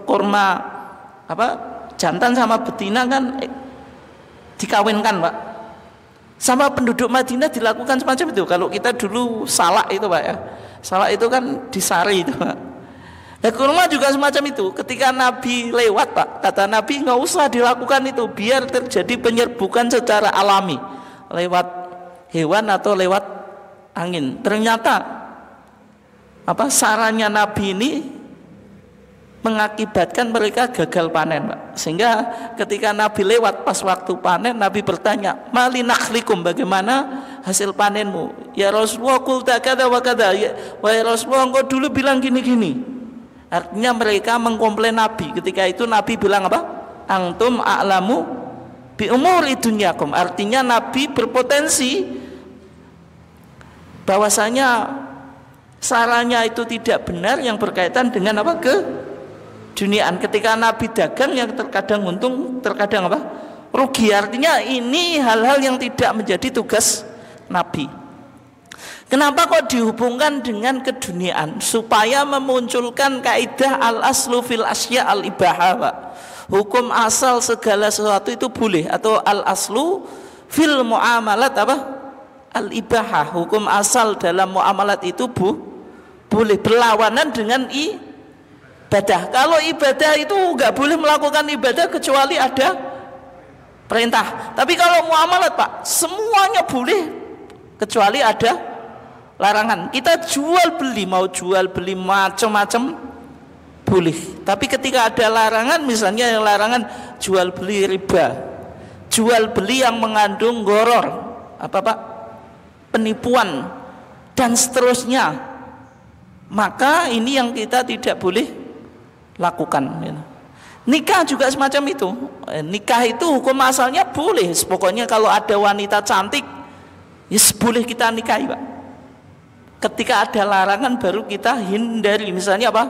Kurma apa? Jantan sama betina kan dikawinkan Pak. Sama penduduk Madinah dilakukan semacam itu. Kalau kita dulu salak itu Pak ya. Salak itu kan disari itu Pak. Nah kurma juga semacam itu. Ketika Nabi lewat Pak, kata Nabi nggak usah dilakukan itu, biar terjadi penyerbukan secara alami lewat hewan atau lewat angin. Ternyata apa sarannya Nabi ini mengakibatkan mereka gagal panen Pak. Sehingga ketika Nabi lewat pas waktu panen, Nabi bertanya, "Mali nakhlikum, bagaimana hasil panenmu?" "Ya Rasulullah, qulta kada wa kada." "Ya Rasulullah, engkau dulu bilang gini-gini." Artinya mereka mengkomplain Nabi. Ketika itu Nabi bilang apa? Antum a'lamu bi umuri dunyakum. Artinya Nabi berpotensi bahwasanya sarannya itu tidak benar yang berkaitan dengan apa? Keduniaan. Ketika Nabi dagang yang terkadang untung, terkadang apa? Rugi. Artinya ini hal-hal yang tidak menjadi tugas Nabi. Kenapa kok dihubungkan dengan keduniaan? Supaya memunculkan kaidah al-aslu fil asya al-ibahah Pak. Hukum asal segala sesuatu itu boleh, atau al-aslu fil muamalat apa? Al-ibahah. Hukum asal dalam muamalat itu boleh, berlawanan dengan ibadah. Kalau ibadah itu nggak boleh melakukan ibadah kecuali ada perintah. Tapi kalau muamalat Pak, semuanya boleh kecuali ada larangan. Kita jual beli, mau jual beli macam-macam boleh. Tapi ketika ada larangan, misalnya yang larangan jual beli riba, jual beli yang mengandung goror, apa Pak? Penipuan dan seterusnya, maka ini yang kita tidak boleh lakukan. Nikah juga semacam itu. Nikah itu hukum asalnya boleh. Pokoknya kalau ada wanita cantik, yes, boleh kita nikahi, Pak. Ketika ada larangan baru kita hindari. Misalnya apa?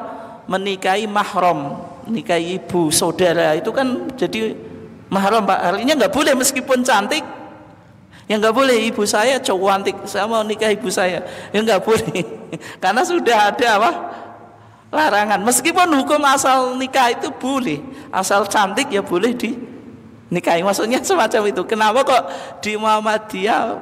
Menikahi mahram, nikahi ibu saudara, itu kan jadi mahram, Pak. Artinya nggak boleh meskipun cantik. Ya nggak boleh, ibu saya cowok cantik, saya mau nikah ibu saya. Ya nggak boleh. Karena sudah ada apa? Larangan. Meskipun hukum asal nikah itu boleh, asal cantik ya boleh dinikahi. Maksudnya semacam itu. Kenapa kok di Muhammadiyah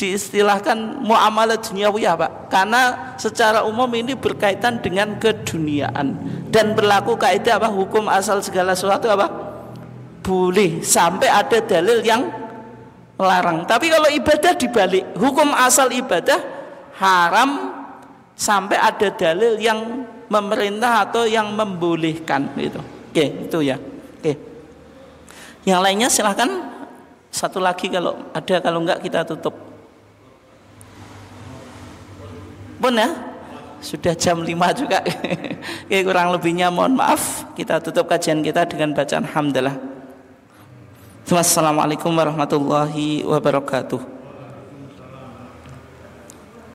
diistilahkan muamalah duniawiyah, Pak? Karena secara umum ini berkaitan dengan keduniaan dan berlaku kaidah apa? Hukum asal segala sesuatu apa? Boleh sampai ada dalil yang melarang. Tapi kalau ibadah dibalik, hukum asal ibadah haram sampai ada dalil yang memerintah atau yang membolehkan gitu. Oke, itu ya. Oke. Yang lainnya silahkan. Satu lagi kalau ada, kalau enggak kita tutup. Pun ya. Sudah jam 5 juga. Oke, kurang lebihnya mohon maaf. Kita tutup kajian kita dengan bacaan hamdalah. Wassalamualaikum warahmatullahi wabarakatuh.